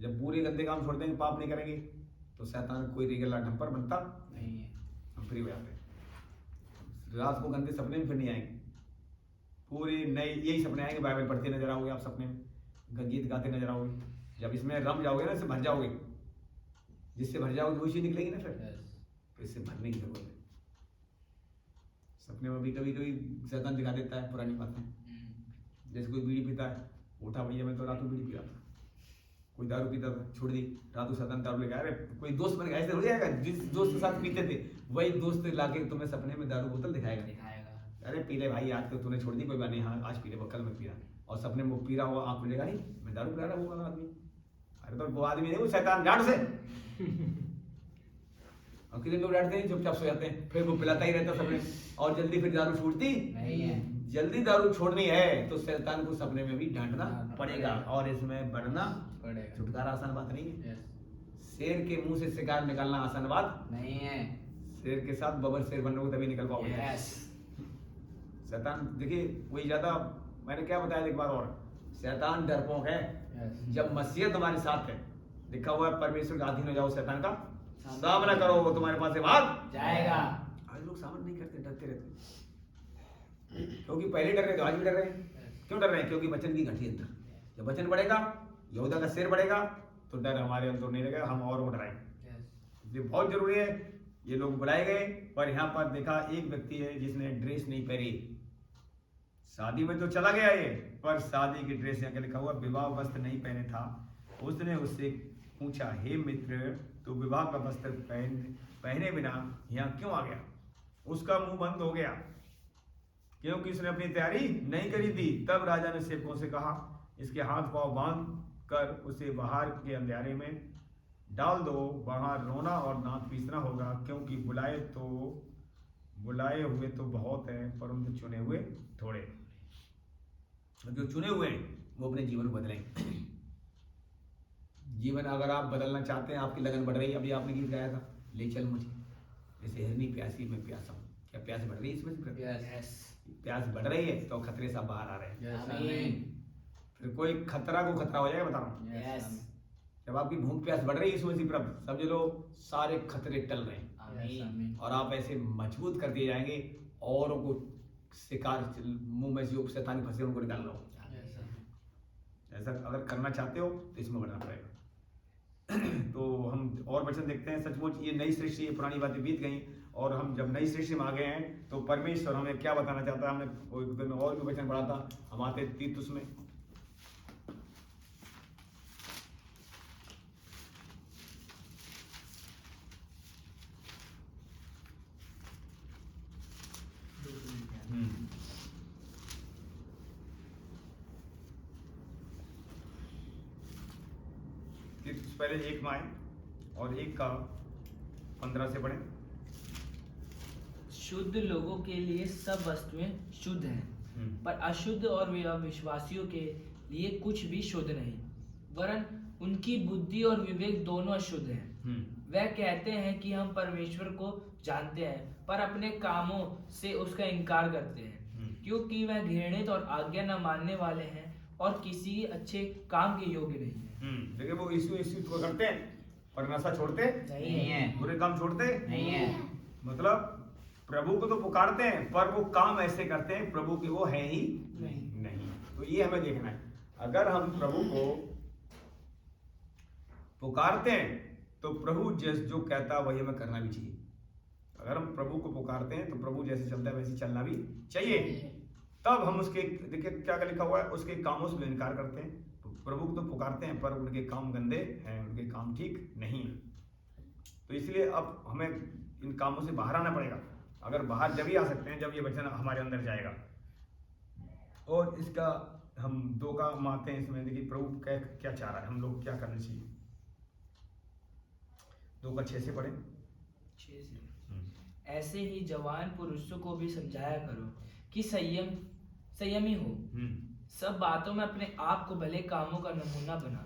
जब पूरे गंदे काम छोड़ देंगे, पाप नहीं करेंगे, तो शैतान कोई रेगला ढंपर बनता नहीं है। हम फ्री हो जाते हैं। रात को गंदे सपने में फिर नहीं आएंगे, पूरे नए यही सपने आएंगे। बाइबल पढ़ते नजर आओगे आप, सपने में गीत गाते नजर आओगे। जब इसमें रम जाओगे ना, इससे भर जाओगे, जिससे भर जाओगे वही चीज निकलेगी ना फिर। तो इससे भरने की जरूरत है। सपने में भी कभी कभी शैतान दिखा देता है पुरानी बातें, जैसे कोई बीड़ी पीता है, उठा भैया मैं तो रातों बीड़ी पी रहा था, कोई दारू पीता था छोड़ दी, रातों शैतान दारू लेके अरे कोई दोस्त बन गया, ऐसे हो जाएगा। जिस दोस्त के साथ पीते थे वही दोस्त लाके तुम्हें सपने में दारू बोतल दिखाएगा। अरे पी ले भाई, आज तो तूने छोड़ दी, कोई बात नहीं, हाँ आज पी ले, कल मत पी रहा। और सपने में वो पी रहा हुआ, आँख खुलेगा नहीं, मैं दारू पिला रहा हूँ वाला आदमी। अरे तो वो आदमी नहीं, वो शैतान, डांट से। और कितने लोग डांटते हैं, चुपचाप सो जाते हैं, फिर वो पिलाता ही रहता सपने, और जल्दी फिर दारू छूटती नहीं है। जल्दी दारू छोड़नी है तो शैतान को सपने में भी डांटना पड़ेगा, और इसमें बढ़ना पड़ेगा। छुटकारा आसान बात नहीं है। Yes. शेर के मुंह से शिकार निकालना आसान बात नहीं है। शेर के साथ बबर शेर बनोगे तभी निकल पाओगे। Yes. शैतान देखिए वही ज्यादा, मैंने क्या बताया एक बार और, शैतान डरपोक है। Yes. जब मसीह तुम्हारे साथ है, लिखा हुआ है परमेश्वर का अधीन हो जाओ, शैतान का सामना करो, वो तुम्हारे पास से भाग जाएगा। आज लोग सामना नहीं करते, डरते रहते, क्योंकि पहले डर रहे थे, आज भी डर रहे हैं। क्यों डर रहे हैं? क्योंकि वचन की घटी अंदर, जब वचन बढ़ेगा, यहूदा का शेर बढ़ेगा, तो डर हमारे अंदर नहीं लगेगा, हम और डराएंगे। इसलिए बहुत जरूरी है। ये लोग बुलाए गए, पर यहाँ पर देखा एक व्यक्ति है जिसने ड्रेस नहीं पहनी। शादी में तो चला गया ये, पर शादी की ड्रेस, यहाँ लिखा हुआ विवाह वस्त्र नहीं पहने था। उसने उससे पूछा, हे मित्र, तू विवाह का वस्त्र पहने बिना यहाँ क्यों आ गया? उसका मुंह बंद हो गया, क्योंकि उसने अपनी तैयारी नहीं करी थी। तब राजा ने सेवकों से कहा, इसके हाथ पांव बांध कर उसे बाहर के अंधेरे में डाल दो, वहां रोना और दांत पीसना होगा, क्योंकि बुलाए हुए तो बहुत हैं, परंतु चुने हुए थोड़े। जो चुने हुए हैं वो अपने जीवन को बदलेंगे। जीवन अगर आप बदलना चाहते हैं, आपकी लगन बढ़ रही है, अभी आपने गीत गाया था, ले चल मुझे, जैसे हिरनी प्यासी मैं प्यासा हूँ। क्या प्यास बढ़ रही है इसमें? Yes. प्यास बढ़ रही है तो खतरे से बाहर आ रहे हैं। Yes. आमीन। फिर कोई खतरा को खतरा हो जाएगा, बता रहा हूँ। Yes. जब आपकी भूख प्यास बढ़ रही है इसमें प्रभु, समझ लो सारे खतरे टल रहे हैं, आमीन। और आप ऐसे मजबूत कर दिए जाएंगे, औरों को शिकार मुंह में से शैतान फंसे उनको निकाल लो। ऐसा अगर करना चाहते हो तो इसमें बढ़ना पड़ेगा। तो हम और वचन देखते हैं, सचमुच ये नई सृष्टि, ये पुरानी बातें बीत गई, और हम जब नई सृष्टि में आ गए हैं तो परमेश्वर हमें क्या बताना चाहता है। हमने एक दिन और भी वचन पढ़ा था, हम आते तीतुस में, तीतुस पहले 1 में आए और 1 का 15 से पढ़ें। शुद्ध लोगों के लिए सब वस्तुएं शुद्ध हैं, पर अशुद्ध और विश्वासियों के लिए कुछ भी शुद्ध नहीं, वरन उनकी बुद्धि और विवेक दोनों अशुद्ध हैं। वह कहते हैं कि हम परमेश्वर को जानते हैं, पर अपने कामों से उसका इनकार करते हैं, क्योंकि वह घृणित और आज्ञा न मानने वाले हैं और किसी अच्छे काम के योग्य नहीं है। देखिए वो यीशु को करते हैं, पर नशा छोड़ते नहीं है, बुरे काम छोड़ते नहीं है। मतलब प्रभु को तो पुकारते हैं, पर वो काम ऐसे करते हैं प्रभु के वो है ही नहीं। तो ये हमें देखना है, अगर हम प्रभु को पुकारते हैं तो प्रभु जो कहता है वही हमें करना भी चाहिए। अगर हम प्रभु को पुकारते हैं तो प्रभु जैसे चलता है वैसे चलना भी चाहिए। तब हम उसके, देखिए क्या लिखा हुआ है, उसके कामों से इनकार करते हैं। प्रभु को तो पुकारते हैं पर उनके काम गंदे हैं, उनके काम ठीक नहीं है। तो इसलिए अब हमें इन कामों से बाहर आना पड़ेगा। अगर बाहर जब ही आ सकते हैं जब ये वचन हमारे अंदर जाएगा। और इसका हम 2 का मानते हैं इसमें, देखिए प्रभु क्या चाह रहा है, हम लोग क्या करना चाहिए। 2 का 6 से पढ़ें। ऐसे ही जवान पुरुषों को भी समझाया करो कि संयमी हो, सब बातों में अपने आप को भले कामों का नमूना बना।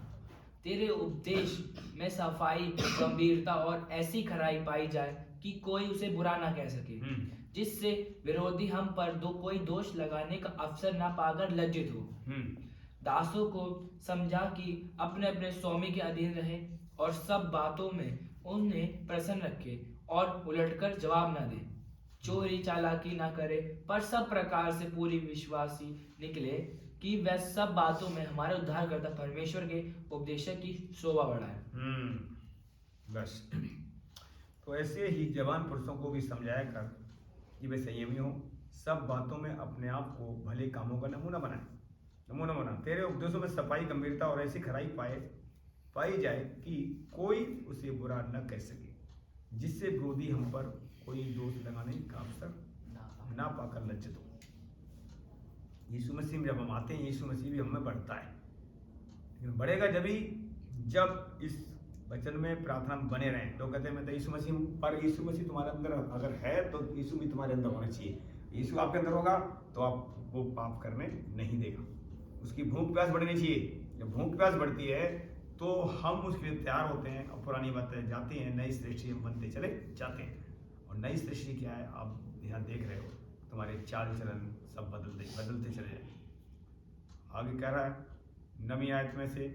तेरे उपदेश में सफाई, गंभीरता और ऐसी खराई पाई जाए कि कोई उसे बुरा ना कह सके, जिससे विरोधी हम पर कोई दोष लगाने का अवसर ना पाकर लज्जित हो। दासों को समझा कि अपने अपने स्वामी के अधीन रहे और सब बातों में उन्हें प्रसन्न रखे और उलटकर जवाब ना दे, चोरी चालाकी ना करे, पर सब प्रकार से पूरी विश्वासी निकले कि वह सब बातों में हमारे उद्धारकर्ता परमेश्वर के उपदेशक की शोभा बढ़ाए। बस तो ऐसे ही जवान पुरुषों को भी समझाया कर कि वे संयमी हो, सब बातों में अपने आप को भले कामों का नमूना बना। तेरे उपदेशों में सफाई, गंभीरता और ऐसी खराई पाई जाए कि कोई उसे बुरा न कह सके, जिससे विरोधी हम पर कोई दोष लगाने का अवसर ना पाकर लज्जित हो। यीशु मसीह में जब हम आते हैं, यीशु मसीह भी हमें बढ़ता है, लेकिन बढ़ेगा जब इस वचन में प्रार्थना में बने रहें। लोग कहते हैं मैं तो यीशु मसीह हूँ, पर यीशु मसीह तुम्हारे अंदर अगर है तो यीशु भी तुम्हारे अंदर होना चाहिए। यीशु आपके अंदर होगा तो आपको पाप करने नहीं देगा। उसकी भूख प्यास बढ़नी चाहिए। जब भूख प्यास बढ़ती है तो हम उसके लिए तैयार होते हैं और पुरानी बातें जाती हैं, नई सृष्टि हम बनते चले जाते हैं। और नई सृष्टि क्या है, आप यहाँ देख रहे हो, तुम्हारे चाल चलन सब बदलते चले जाए। आगे कह रहा है 9वीं आयत में से,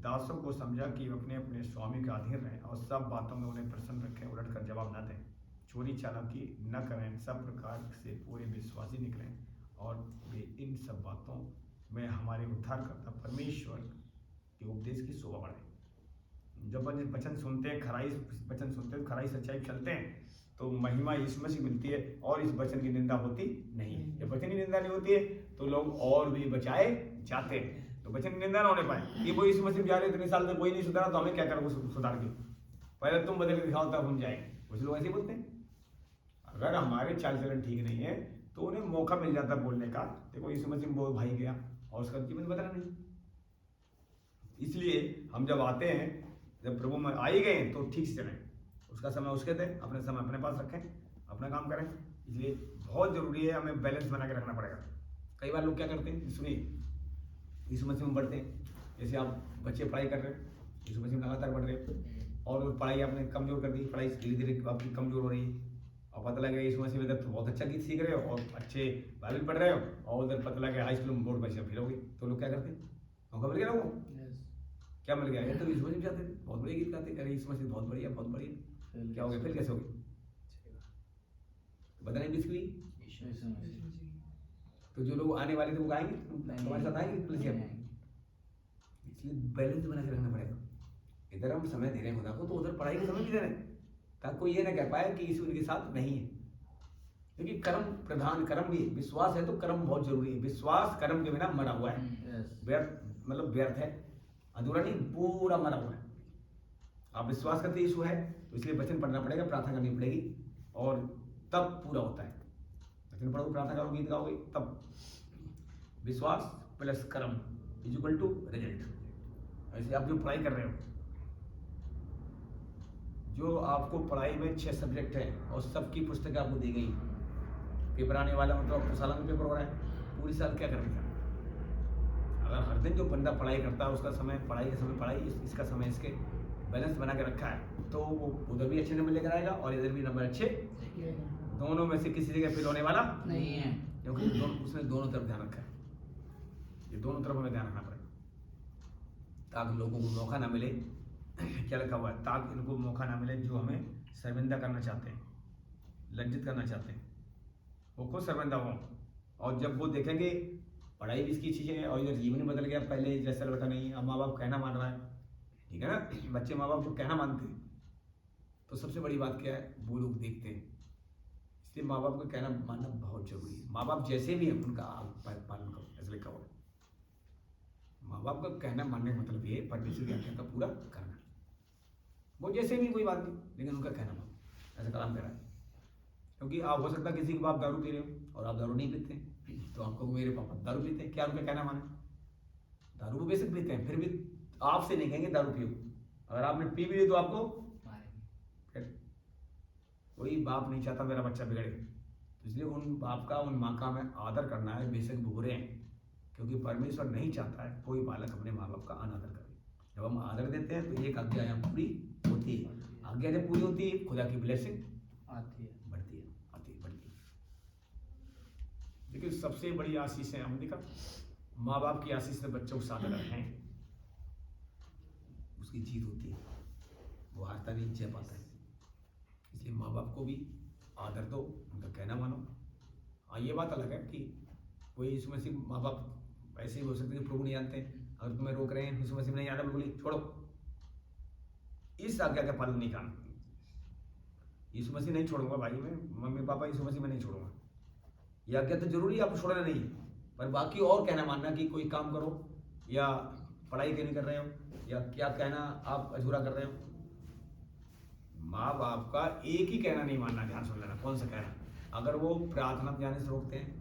दासों को समझा कि अपने अपने स्वामी का अधीन रहें और सब बातों में उन्हें प्रसन्न रखें, उलटकर जवाब न दें, चोरी चालाकी न करें, सब प्रकार से पूरे विश्वासी निकलें और वे इन सब बातों में हमारे उद्धारकर्ता परमेश्वर के उपदेश की शोभा बढ़े। जब वचन सुनते हैं, खराई सच्चाई चलते हैं तो महिमा यीशु मसीह मिलती है और इस वचन की निंदा होती नहीं। जब वचन की निंदा नहीं होती है तो लोग और भी बचाए जाते हैं। तो वचन की निंदा ना होने पाए कि वो यीशु मसीह जा रहे इतने साल से कोई नहीं सुधारा तो हमें क्या करें सुधार के, पहले तुम बदल के दिखाओ तब हम जाएंगे। कुछ लोग ऐसे बोलते हैं। अगर हमारे चाल चलन ठीक नहीं है तो उन्हें मौका मिल जाता है बोलने का, देखो यीशु मसीह वो भाई गया और उसका जीवन बदला नहीं। इसलिए हम जब आते हैं, जब प्रभु में आ ही गए तो ठीक से चलें, उसका समय उसके दें, अपने समय अपने पास रखें, अपना काम करें। इसलिए बहुत जरूरी है, हमें बैलेंस बना के रखना पड़ेगा। कई बार लोग क्या करते हैं, सुनिए, यीशु मसीह में बढ़ते हैं, जैसे आप बच्चे पढ़ाई कर रहे हैं, यीशु मसीह में लगातार बढ़ रहे हैं और पढ़ाई आपने कमजोर कर दी, पढ़ाई धीरे धीरे आपकी कमजोर हो रही है और पता लगा यीशु मसीह में तो बहुत अच्छा गीत सीख रहे हो और अच्छे बाइबल पढ़ रहे हो और उधर पता लगा हाई स्कूल में बोर्ड पर फिर हो गई, तो लोग क्या करते हैं, मौका मिल गया ना, वो क्या मिल गया, ये तो यीशु मसीह जाते थे, बहुत बढ़िया गीत गाते, अरे यीशु मसीह बहुत बढ़िया, क्या हो गया, फिर कैसे हो गई, पता नहीं बिस्कुई। तो जो लोग आने वाले थे वो गाएंगे, तुम्हारे साथ आएंगे, इसलिए बैलेंस बना के रखना पड़ेगा। इधर हम समय दे रहे हैं खुदा को, तो उधर पढ़ाई का समय भी दे रहे हैं, ताकि कोई ये ना कह पाए कि यीशु उनके साथ नहीं है। क्योंकि कर्म प्रधान, कर्म भी विश्वास है तो कर्म बहुत जरूरी है। विश्वास कर्म के बिना मरा हुआ है, यस व्यर्थ, मतलब व्यर्थ है, अधूरा नहीं, पूरा मरा हुआ है। आप विश्वास करते यीशु है तो इसलिए वचन पढ़ना पड़ेगा, प्रार्थना करनी पड़ेगी, और तब पूरा होता है। वचन पढ़ोगे, प्रार्थना करोगे, गीत गाओगे, तब विश्वास प्लस कर्म इज इक्वल टू रिजल्ट। ऐसे आप जो पढ़ाई कर रहे हो, जो आपको पढ़ाई में 6 सब्जेक्ट हैं और सबकी पुस्तकें आपको दी गई, पेपर आने वाला मतलब आपको सालाना पेपर हो रहा है, पूरी साल क्या करेगा? अगर हर दिन जो बंदा पढ़ाई करता है उसका समय पढ़ाई का समय पढ़ाई, इसका समय इसके बैलेंस बना के रखा है, तो वो उधर भी अच्छे नंबर लेकर आएगा और इधर भी नंबर अच्छे, दोनों में से किसी जगह फेल होने वाला नहीं है। क्योंकि उसने दोनों तरफ ध्यान रखा है। ये दोनों तरफ हमें ध्यान रखना पड़ेगा ताकि लोगों को मौका ना मिले। क्या लिखा हुआ है? ताकि इनको मौका ना मिले जो हमें शर्मिंदा करना चाहते हैं, लज्जित करना चाहते हैं, वो खुद शर्मिंदा हों। और जब वो देखेंगे पढ़ाई भी इसकी चीज़ है और इधर जीवन बदल गया, पहले जैसा लड़का नहीं है, अब माँ बाप कहना मान रहा है, ठीक है ना। बच्चे माँ बाप को कहना मानते हैं, तो सबसे बड़ी बात क्या है, वो लोग देखते हैं। इसलिए माँ बाप को कहना मानना बहुत जरूरी है। माँ बाप जैसे भी हैं उनका आप पालन करो, ऐसा लिखा हुआ है। माँ बाप का कहना मानने का मतलब ये परमेश्वर की आज्ञा का पूरा करना। वो जैसे भी कोई बात नहीं, लेकिन उनका कहना मानो, ऐसा कलाम कह रहा है। क्योंकि आप हो सकता है किसी के बाप दारू पी रहे हो और आप दारू नहीं पीते हैं, तो आपको मेरे पापा दारू पीते हैं, क्या उनका कहना माने? दारू वो बेशक पीते हैं, फिर भी आपसे नहीं कहेंगे दारू पियो। अगर आपने पी भी ली तो आपको फिर कोई बाप नहीं चाहता मेरा बच्चा बिगड़े, तो इसलिए उन बाप का, उन माँ का हमें आदर करना है, बेशक बुरे हैं, क्योंकि परमेश्वर नहीं चाहता है कोई बालक अपने माँ बाप का अनादर करे। जब हम आदर देते हैं तो एक आज्ञा यहाँ पूरी होती है। आज्ञा जब पूरी होती है खुदा की ब्लेसिंग आती है, बढ़ती है, आती है, बढ़ती है। देखिए सबसे बड़ी आशीष है, हमने देखा माँ बाप की आशीष से बच्चों को साथ हैं, उसकी जीत होती है, वो हारता नहीं, जीत पाता है। इसलिए माँ बाप को भी आदर दो, उनका कहना मानो। हाँ ये बात अलग है कि कोई यीशु मसीह माँ बाप ऐसे ही हो सकते हैं प्रभु नहीं जानते हैं, अगर तुम्हें रोक रहे हैं यीशु मसीह नहीं जाना, बिल्कुल छोड़ो, इस आज्ञा का पालन नहीं करना। यीशु मसीह नहीं छोड़ूंगा भाई, मैं मम्मी पापा यीशु मसीह में नहीं छोड़ूंगा, ये आज्ञा तो जरूरी है, आपको छोड़ना नहीं, पर बाकी और कहना मानना कि कोई काम करो या पढ़ाई क्यों नहीं कर रहे हो या क्या कहना आप अधूरा कर रहे हो। माँ बाप का एक ही कहना नहीं मानना, ध्यान सुन लेना, कौन सा कहना? अगर वो प्रार्थना में जाने से रोकते हैं,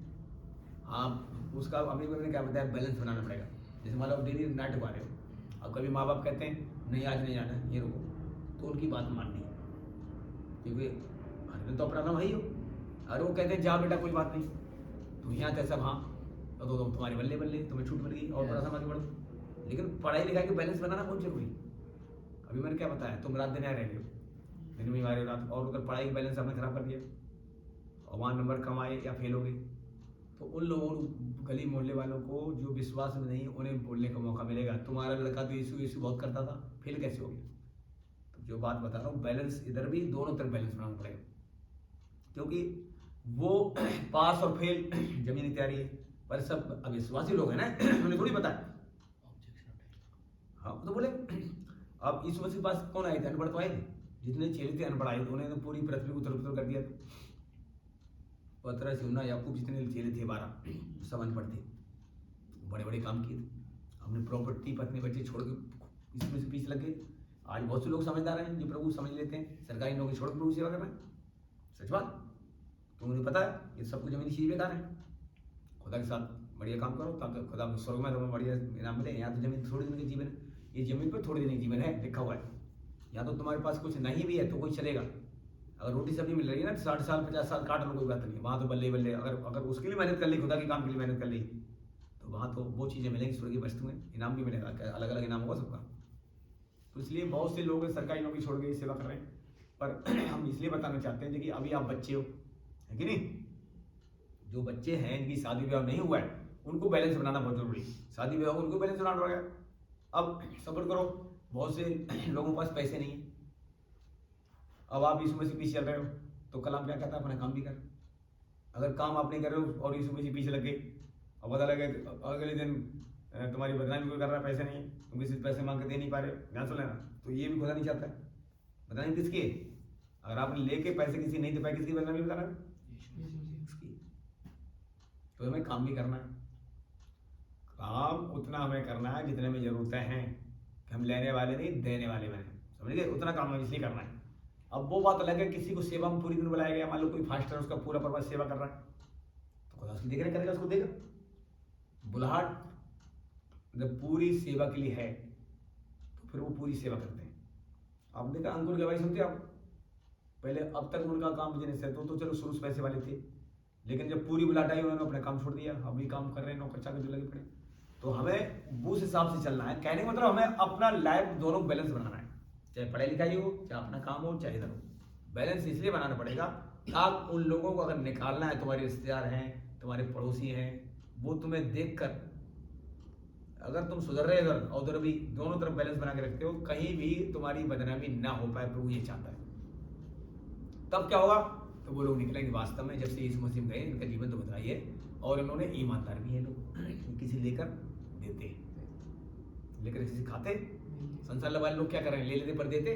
आप उसका अभी मैंने क्या बताया, बैलेंस बनाना पड़ेगा। जैसे मान लो डेली नाइट गा रहे हो, अब कभी माँ बाप कहते हैं नहीं आज नहीं जाना है, ये रुको, तो उनकी बात माननी है, क्योंकि हर दिन तो अपना वही हो। अगर वो कहते हैं जा बेटा कोई बात नहीं, तो यहाँ तक सब हाँ, तो तुम्हारी बल्ले बल्ले, तुम्हें छूट मिल गई और बड़ा समाज बढ़ो। लेकिन पढ़ाई लिखाई के बैलेंस बनाना बहुत जरूरी। अभी मैंने क्या बताया, तुम रात दिन यहाँ रह रहे हो, दिन में हमारे रात, और अगर पढ़ाई का बैलेंस आपने खराब कर दिया और वहाँ नंबर कम आए या फेल हो गए, तो उन लोगों, गली मोहल्ले वालों को जो विश्वास में नहीं, उन्हें बोलने का मौका मिलेगा, तुम्हारा लड़का तो यीशु यीशु बहुत करता था, फेल कैसे हो गया? तो जो बात बता रहा हूँ, बैलेंस इधर भी दोनों तरफ बैलेंस बनाना पड़ेगा, क्योंकि वो पास और फेल जमीनी तैयारी है, पर सब अविश्वासी लोग हैं ना, उन्हें थोड़ी पता है। हाँ तो बोले अब यीशु मसीह के पास कौन आए थे? अनपढ़ तो आए थे, जितने चेले थे अनपढ़ आए थे, उन्हें तो पूरी पृथ्वी को उथल-पुथल कर दिया था। पतरस, यूहन्ना, याकूब जितने चेले थे 12, सब अनपढ़ थे, बड़े बड़े काम किए थे। हमने प्रॉपर्टी पत्नी बच्चे छोड़ के इसमें से पीछे लग गए। आज बहुत से लोग समझदार हैं जो प्रभु समझ लेते हैं, सरकारी नौकरी छोड़ प्रभु सेवा कर रहे हैं, सच बात। तो उन्हें पता है ये सब कुछ जमीनी चीज़ बेकार है, खुदा के साथ बढ़िया काम करो ताकि खुदा को स्वर्ग में तुम्हें बढ़िया इनाम मिले। यहाँ तो जमीन थोड़ी दिन की जीवन, ये जमीन पर थोड़ी दिन की जीवन है, लिखा हुआ है। या तो तुम्हारे पास कुछ नहीं भी है तो कोई चलेगा, अगर रोटी सब्जी मिल रही है ना तो 60 साल 50 साल काट लो, कोई बात नहीं, वहाँ तो बल्ले बल्ले। अगर उसके लिए मेहनत कर ली, खुदा के काम के लिए मेहनत कर ली, तो वहाँ तो वो चीज़ें मिलेंगी, स्वर्ग की वस्तुएं, इनाम भी मिलेगा, अलग अलग इनाम होगा सबका। तो इसलिए बहुत से लोग सरकारी नौकरी छोड़ के सेवा कर रहे हैं, पर हम इसलिए बताना चाहते हैं कि अभी आप बच्चे हो, है कि नहीं? जो बच्चे हैं इनकी शादी ब्याह नहीं हुआ है, उनको बैलेंस बनाना बहुत जरूरी है। शादी ब्याह हो उनको बैलेंस बनाना पड़ेगा। अब सब्र करो, बहुत से लोगों के पास पैसे नहीं है, अब आप यीशु मसीह पीछे चल रहे हो, तो कलाम क्या कहता है, अपना काम भी कर। अगर काम आप नहीं कर रहे हो और यीशु मसीह पीछे लग गए और पता लगे अगले दिन तुम्हारी बदनामी कोई कर रहा है, पैसे नहीं है, तुम किसी से पैसे मांग के दे नहीं पा रहे हो, ध्यान सुन लेना, तो तो ये भी खुदा नहीं चाहता है। बताने किसकी? अगर आपने लेके पैसे किसी नहीं दे पाए, किसकी बदनामी बताना है? इसकी। तो हमें काम भी करना है। काम उतना हमें करना है जितने में जरूरतें हैं, कि हम लेने वाले नहीं देने वाले बने, समझ गए? उतना काम हमें इसलिए करना है। अब वो बात अलग है, किसी को सेवा में पूरी दिन बुलाया गया, मान लो कोई फास्टर है, उसका पूरा परिवार सेवा कर रहा है, तो खुदा उसकी देखरेख करेगा, उसको देगा। बुलाहट जब पूरी सेवा के लिए है तो फिर वो पूरी सेवा करते हैं। आपने देखा अंकुर की गवाही सुनते आप? पहले अब तक उनका काम बिजनेस है, तो चलो शुरू से पैसे वाले थे, लेकिन जब पूरी बुलाहट आई उन्होंने अपना काम छोड़ दिया, अभी काम कर रहे हैं, नौकर चाकर जो लगे पड़े। तो हमें उस हिसाब से चलना है। कहने का मतलब हमें अपना लाइफ दोनों बैलेंस बनाना है, चाहे पढ़ाई लिखाई हो, चाहे अपना काम हो, चाहे इधर हो। बैलेंस इसलिए बनाना पड़ेगा, आप उन लोगों को अगर निकालना है, तुम्हारे रिश्तेदार हैं, तुम्हारे पड़ोसी हैं, वो तुम्हें देखकर अगर तुम सुधर रहे इधर और उधर भी, दोनों तरफ बैलेंस बना के रखते हो, कहीं भी तुम्हारी बदनामी ना हो पाए, प्रभु ये चाहता है। तब क्या होगा? तो वो लोग निकलेंगे वास्तव में, जब से यीशु मसीह गए, इनका जीवन तो बदला ही है, और इन्होंने ईमानदार भी है लोग, किसी लेकर देते हैं, लेकर किसी खाते। संसार वाले लोग क्या कर रहे हैं? ले लेते पर देते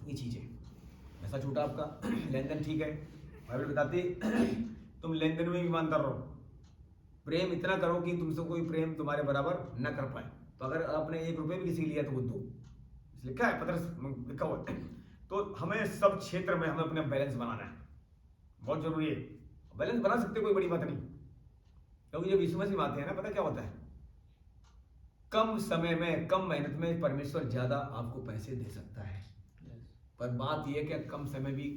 ये चीज है। ऐसा छोटा आपका लेन देन ठीक है, बाइबल बताती तुम लेन देन में ईमानदार रहो, प्रेम इतना करो कि तुमसे कोई प्रेम तुम्हारे बराबर न कर पाए। तो अगर आपने 1 रुपये भी किसी लिया तो वो दो, इसलिए क्या है पत्रस लिखा हुआ है। तो हमें सब क्षेत्र में हमें अपना बैलेंस बनाना है, बहुत जरूरी है। बैलेंस बना सकते कोई बड़ी बात नहीं, क्योंकि जब यीशु मसीह आते हैं ना, पता क्या होता है? कम समय में, कम मेहनत में परमेश्वर ज्यादा आपको पैसे दे सकता है। पर बात यह है कि कम समय भी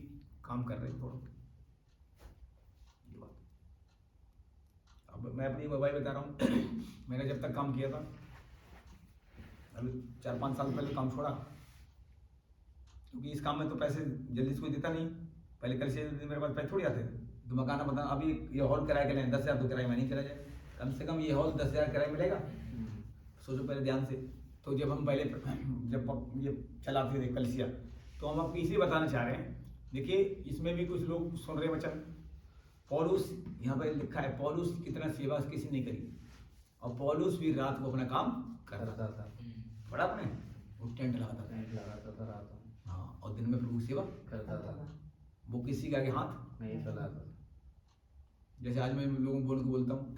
काम कर रहे हैं थोड़ा। अब मैं अपनी गवाही बता रहा हूँ मैंने जब तक काम किया था, अभी 4-5 साल पहले काम छोड़ा, क्योंकि इस काम में तो पैसे जल्दी से कोई देता नहीं। पहले कल से मेरे पास पैसे थोड़ी आते थे, तो मकान बता, अभी ये हॉल किराए के लिए 10,000 तो किराए में नहीं चला जाए, कम से कम ये हॉल 10,000 किराए मिलेगा। सोचो पहले ध्यान से। तो जब हम पहले जब ये चलाते थे कलसिया, तो हम आपको इसलिए बताना चाह रहे हैं, देखिए इसमें भी कुछ लोग सुन रहे वचन। पौलुस यहाँ पर लिखा है, पौलुस कितना सेवा किसी ने करी, और पौलुस भी रात को अपना काम करता था। बड़ा अपने वो टेंट लगाता था रात, हाँ, और दिन में प्रभु सेवा करता था। वो किसी का आगे हाथ नहीं फैलाता। जैसे आज मैं लोगों को बोलता हूँ,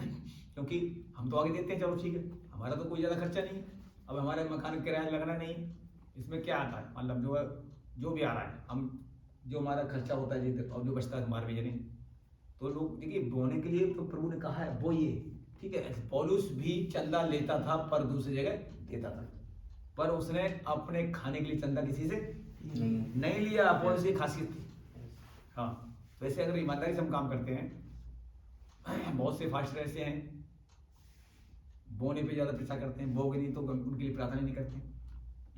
क्योंकि हम तो आगे देते हैं, चलो ठीक है, हमारा तो कोई ज़्यादा खर्चा नहीं है, अब हमारे मकान किराया लगना नहीं है, इसमें क्या आता है, मतलब जो भी आ रहा है, हम जो हमारा खर्चा होता है जी, और जो बचता है हमारे भेजने। तो लोग देखिए बोने के लिए तो प्रभु ने कहा है वो ये ठीक है। पौलुस भी चंदा लेता था पर दूसरी जगह देता था, पर उसने अपने खाने के लिए चंदा किसी से नहीं लिया। पौलुस की खासियत थी। हाँ, वैसे अगर ईमानदारी से हम काम करते हैं, बहुत से फास्टर ऐसे हैं बोने पे ज्यादा पैसा करते हैं, बोगे नहीं तो उनके लिए प्रार्थना नहीं करते,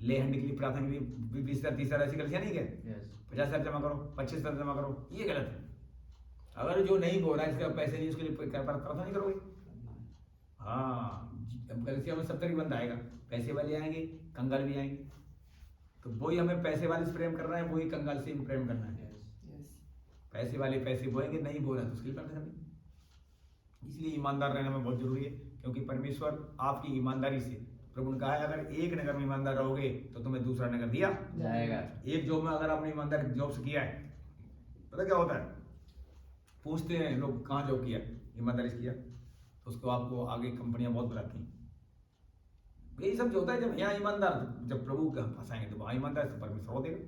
ले हंडी के लिए प्रार्थना के लिए 20,000-30,000 ऐसी गलतियां नहीं क्या? 50,000 जमा करो, 25,000 जमा करो, ये गलत है। अगर जो नहीं बोल रहा है, इसका पैसे नहीं, उसके लिए प्रार्थना नहीं करोगे। हाँ, गलतियां में सब तरह की बंद आएगा, पैसे वाले आएंगे, कंगाल भी आएंगे। तो वही हमें पैसे वाले से प्रेम करना है, वही कंगाल से भी प्रेम करना है। पैसे वाले पैसे बोएंगे, नहीं बोला तो उसके लिए प्रार्थना करनी। इसलिए ईमानदार रहना में बहुत जरूरी है, क्योंकि परमेश्वर आपकी ईमानदारी से, प्रभु ने कहा है अगर एक नगर में ईमानदार रहोगे तो तुम्हें दूसरा नगर दिया जाएगा। एक जॉब में अगर आपने ईमानदार जॉब से किया है, पता क्या होता है, पूछते हैं लोग कहाँ जॉब किया, ईमानदारी से किया, तो उसको आपको आगे कंपनियां बहुत बुलाती हैं। यही सब जो होता है, जब यहाँ ईमानदार, जब प्रभु के पास आएंगे तो वहाँ ईमानदार से परमेश्वर हो देगा।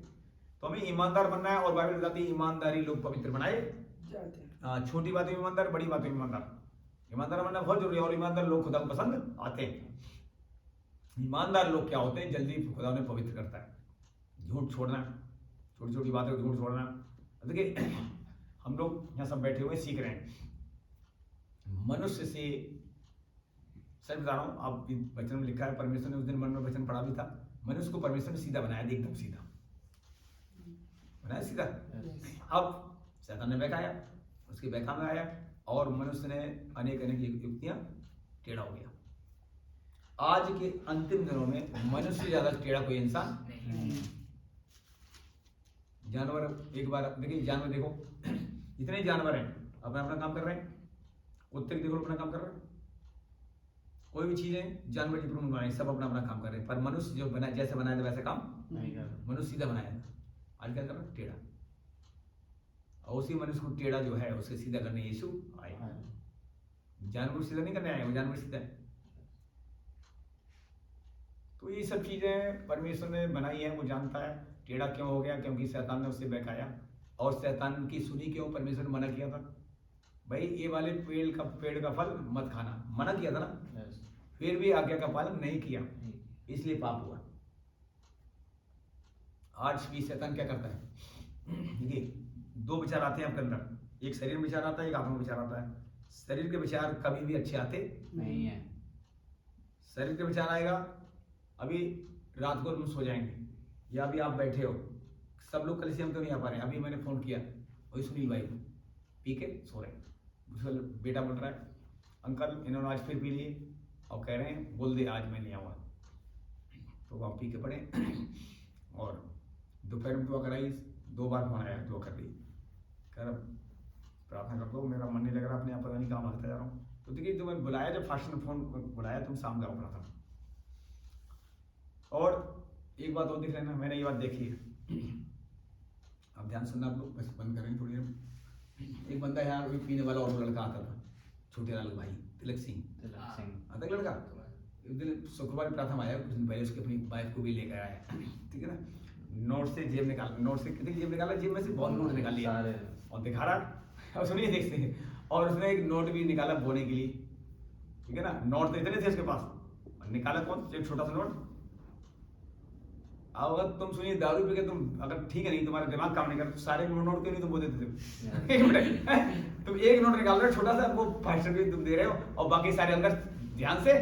तो हमें ईमानदार बनना है, और बाइबल बताती है ईमानदारी लोग पवित्र बनाए जाते हैं। छोटी बातों में ईमानदार, बड़ी बातों में ईमानदार, ईमानदार बनना बहुत जरूरी है। और ईमानदार लोग खुदा को पसंद आते हैं। ईमानदार लोग क्या होते हैं, जल्दी खुदा उन्हें पवित्र करता है। झूठ छोड़ना, छोटी छोटी बातों को झूठ छोड़ना। देखिए हम लोग यहाँ सब बैठे हुए सीख रहे हैं, मनुष्य से, सच बता रहा हूँ, आप वचन में लिखा है, परमेश्वर ने उस दिन मन में वचन पढ़ा भी था, मनुष्य को परमेश्वर ने सीधा बनाया, एकदम सीधा बनाया, सीधा। अब शैतान ने बहकाया, उसकी बहका में आया, और मनुष्य ने अनेक अनेक युक्तियां, टेढ़ा हो गया। आज के अंतिम दिनों में मनुष्य से ज्यादा टेढ़ा कोई इंसान नहीं। जानवर एक बार देखिए, जानवर देखो, जितने जानवर हैं अपना अपना काम कर रहे हैं। कुत्ते देखो अपना काम कर रहे हैं, कोई भी चीजें जानवर जी प्रभु ने बनाई, सब अपना अपना काम कर रहे हैं, पर मनुष्य जो बना जैसे बनाया था वैसा काम नहीं कर रहा। मनुष्य सीधा बनाया था, आज क्या कर रहा है टेढ़ा। और उसी मनुष्य को टेढ़ा जो है उसे सीधा करने यीशु आए। जानवर को सीधा नहीं करने आए, वो जानवर सीधा है। तो ये सब चीजें परमेश्वर ने बनाई है, वो जानता है टेढ़ा क्यों हो गया, क्योंकि शैतान ने उसे बहकाया। और शैतान की सुनी क्यों, परमेश्वर ने मना किया था भाई ये वाले पेड़ का फल मत खाना, मना किया था ना, Yes. फिर भी आज्ञा का पालन नहीं किया, इसलिए पाप हुआ। आज भी शैतान क्या करता है, देखिए दो विचार आते हैं आपके अंदर, एक शरीर में विचार आता है, एक आत्मा में विचार आता है। शरीर के विचार कभी भी अच्छे आते नहीं है। शरीर के विचार आएगा, अभी रात को तुम सो जाएंगे या अभी आप बैठे हो, सब लोग कल से हम तो नहीं आ पा रहे हैं, अभी मैंने फोन किया वही सुनील भाई पी के सो रहे हैं, उसका बेटा बोल रहा है अंकल इन्होंने आज फिर पी लिए और कह रहे हैं बोल दे आज मैं नहीं आऊँगा, तो वहाँ पी के पड़े। और दोपहर में दुआ कराई, 2 बार फोन आया, दुआ कर दी, कह रहा प्रार्थना कर दो, मेरा मन नहीं लग रहा, अपने आप पता नहीं कहाँ भागता जा रहा हूँ। तो देखिए जो मैं बुलाया, जब फास्ट में फोन बुलाया तुम शाम का प्रार्थना। और एक बात और देख लेना, मैंने ये बात देखी है, अब ध्यान सुनना आप लोग, बस बंद करेंगे थोड़ी देर। एक बंदा यहाँ अभी पीने वाला और लड़का आता था, छोटे लाल भाई तिलक सिंह आता है लड़का, शुक्रवार की प्रार्थना आया, कुछ दिन पहले उसके अपनी वाइफ को भी लेकर आया, ठीक है ना। नोट से जेब निकाल, नोट से कितनी जेब निकाला, जेब में से बहुत नोट निकाल लिया और दिखा रहा, और सुनिए देखते हैं, और उसने एक नोट भी निकाला बोने के लिए, ठीक है ना। नोट तो इतने थे उसके पास, और निकाला कौन, एक छोटा सा नोट। अगर तुम सुनिए दारू पी के तुम अगर ठीक है नहीं, तुम्हारा दिमाग काम नहीं करता, सारे नोट क्यों नहीं तुम बोल देते थे। एक मिनट, तुम एक नोट निकाल रहे हो छोटा सा, वो 5 रुपये तुम दे रहे हो, और बाकी सारे अंदर ध्यान से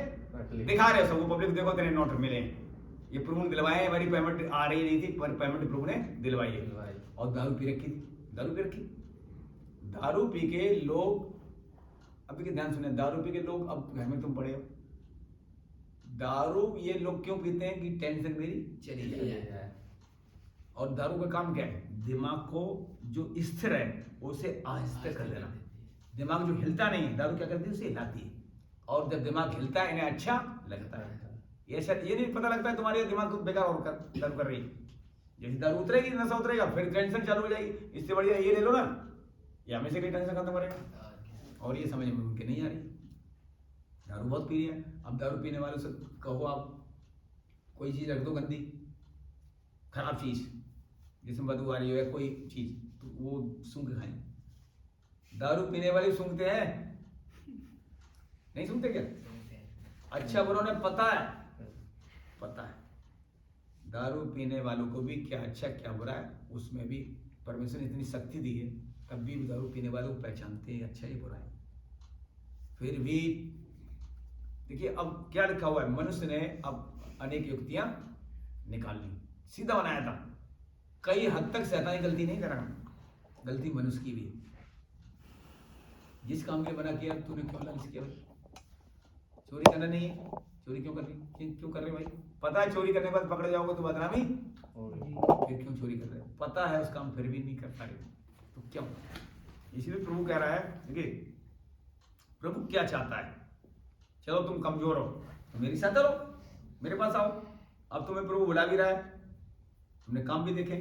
दिखा रहे हो सबको, पब्लिक देखो तेरे नोट मिले, ये प्रभु ने दिलवाए, हमारी पेमेंट आ रही नहीं थी पर पेमेंट प्रभु ने दिलवाई है। और दारू पी रखी थी, दारू पी रखी, दारू पी के लोग, अभी के ध्यान सुने, दारू पी के लोग, अब घर में तुम पड़े हो, दारू ये लोग क्यों पीते हैं कि टेंशन मेरी चली जाए। और दारू का काम क्या है, दिमाग को जो स्थिर है उसे अस्थिर कर देना। दिमाग जो हिलता नहीं है, दारू क्या करती है, उसे हिलाती है, और जब दिमाग हिलता है इन्हें अच्छा लगता है। ये नहीं पता लगता है तुम्हारे दिमाग को बेकार और दारू कर रही है, जैसे दारू उतरेगी नशा उतरेगा फिर टेंशन चालू हो जाएगी, इससे बढ़िया ये ले लो ना, ये हमेशा की टेंशन खत्म करेगा। और ये समझ में उनके नहीं आ रही, दारू बहुत पी रही है। अब दारू पीने वालों से कहो आप कोई चीज़ रख दो गंदी खराब चीज़, जिसमें बदबू आ रही है कोई चीज़, तो वो सूंघ के खाएं। दारू पीने वाले सूंघते हैं, नहीं सूंघते क्या, अच्छा बुरा उन्हें पता है, पता है दारू पीने वालों को भी क्या अच्छा क्या बुरा है, उसमें भी परमेश्वर ने इतनी शक्ति दी है, तब भी दारू पीने वालों को पहचानते हैं अच्छा ही बुरा है। फिर भी देखिए अब क्या लिखा हुआ है, मनुष्य ने अब अनेक युक्तियां निकाल ली, सीधा बनाया था। कई हद तक शैतानी गलती नहीं करा, गलती मनुष्य की भी है। जिस काम के बना किया तूने क्यों लालच किया भाई, चोरी करना नहीं है, चोरी क्यों कर रही, क्यों कर रहे भाई, पता है चोरी करने के बाद पकड़े जाओगे तो बदनामी, फिर क्यों चोरी कर रहे हो, पता है उस काम फिर भी नहीं कर पा रहे, तो क्यों। इसीलिए प्रभु कह रहा है, देखिए प्रभु क्या चाहता है, चलो तुम कमजोर हो तो मेरे साथ चलो, मेरे पास आओ। अब तुम्हें प्रभु बुला भी रहा है, तुमने काम भी देखे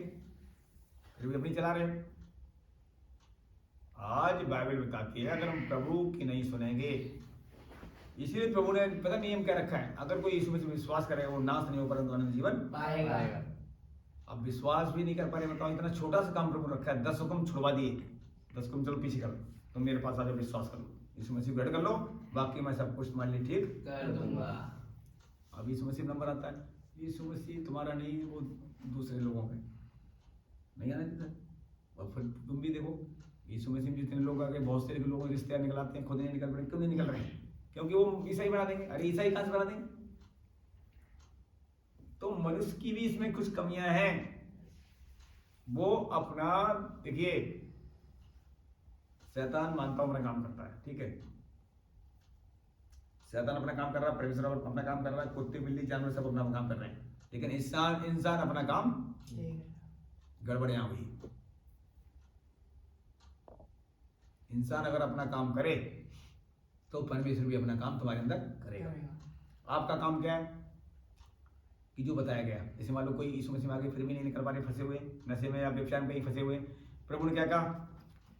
फिर भी अपनी चला रहे हो। आज बाइबल बताती है अगर हम प्रभु की नहीं सुनेंगे, इसीलिए प्रभु ने पता नियम क्या रखा है, अगर कोई यीशु में विश्वास करेगा वो नाश नहीं हो परंतु अनंत जीवन पाएगा। अब विश्वास भी नहीं कर पा रहे, बताओ इतना छोटा सा काम प्रभु रखा है, 10 हुक्म छुड़वा दिए, 10 हुक्म चलो पीछे करो, तुम मेरे पास आ जाओ, विश्वास कर लो, यीशु मसीह ग्रहण कर लो, बाकी मैं सब कुछ तुम्हारे लिए ठीक कर दूंगा। अब यीशु मसीह नंबर आता है, यीशु मसीह तुम्हारा नहीं है, वो दूसरे लोगों का नहीं आने देता। और फिर तुम भी देखो यीशु मसीह जितने लोग आगे, बहुत से लोगों के रिश्ते निकल आते हैं, खुद नहीं निकल रहे, क्यों नहीं निकल रहे हैं, क्योंकि वो ईसाई बना देंगे। अरे ईसाई कहां से बना देंगे, तो मनुष्य की भी इसमें कुछ कमियां हैं। वो अपना देखिए, शैतान मानता हूं अपना काम करता है, ठीक है, शैतान अपना काम कर रहा है, परमेश्वर अपना काम कर रहा है, कुत्ते बिल्ली जानवर सब अपना काम कर रहे हैं, लेकिन इंसान अपना काम गड़बड़ यहां हुई। इंसान अगर अपना काम करे तो परमेश्वर भी अपना काम तुम्हारे अंदर करेगा। आपका काम क्या है कि जो बताया गया, जैसे मान लो कोई यीशु मसीह में आगे फिर भी नहीं निकल पा रहे, फंसे हुए नशे में या व्यवसाय में कहीं फंसे हुए, प्रभु ने क्या कहा,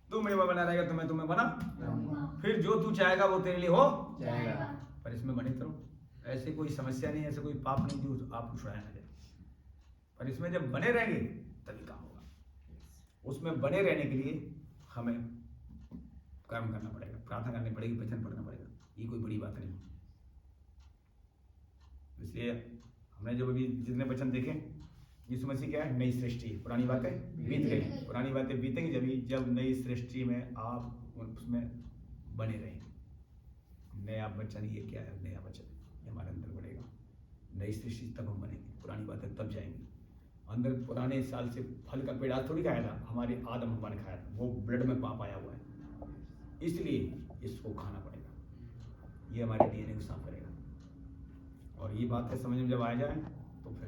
तू मेरे में बना रहेगा तो मैं तुम्हें बना, फिर जो तू चाहेगा वो तेरे लिए हो जाएगा। पर इसमें बने तो रहो। ऐसी कोई समस्या नहीं, ऐसे कोई पाप नहीं जो आपको छुड़ाया ना जाए, पर इसमें जब बने रहेंगे तभी काम होगा। उसमें बने रहने के लिए हमें कर्म करना पड़ेगा, प्रार्थना करनी पड़ेगी, वचन पढ़ना पड़ेगा, ये कोई बड़ी बात नहीं। इसलिए हमने जो अभी जितने वचन देखे, यीशु मसीह क्या है, नई सृष्टि, पुरानी बातें बीत गई, पुरानी बातें बीतेंगी जब नई सृष्टि में आप उसमें बने रहेंगे। नया वचन ये क्या है, नया वचन ये हमारे अंदर बढ़ेगा, नई सृष्टि तब हम बनेंगे, पुरानी बातें तब जाएंगी अंदर। पुराने साल से फल का पेड़ आज थोड़ी खाया था, हमारे आदम हवा ने खाया था, वो ब्लड में पाप आया हुआ है, इसलिए इसको खाना पड़ेगा, ये हमारे डीएनए को साफ करेगा। और ये बातें समझ में जब आ जाए तो फिर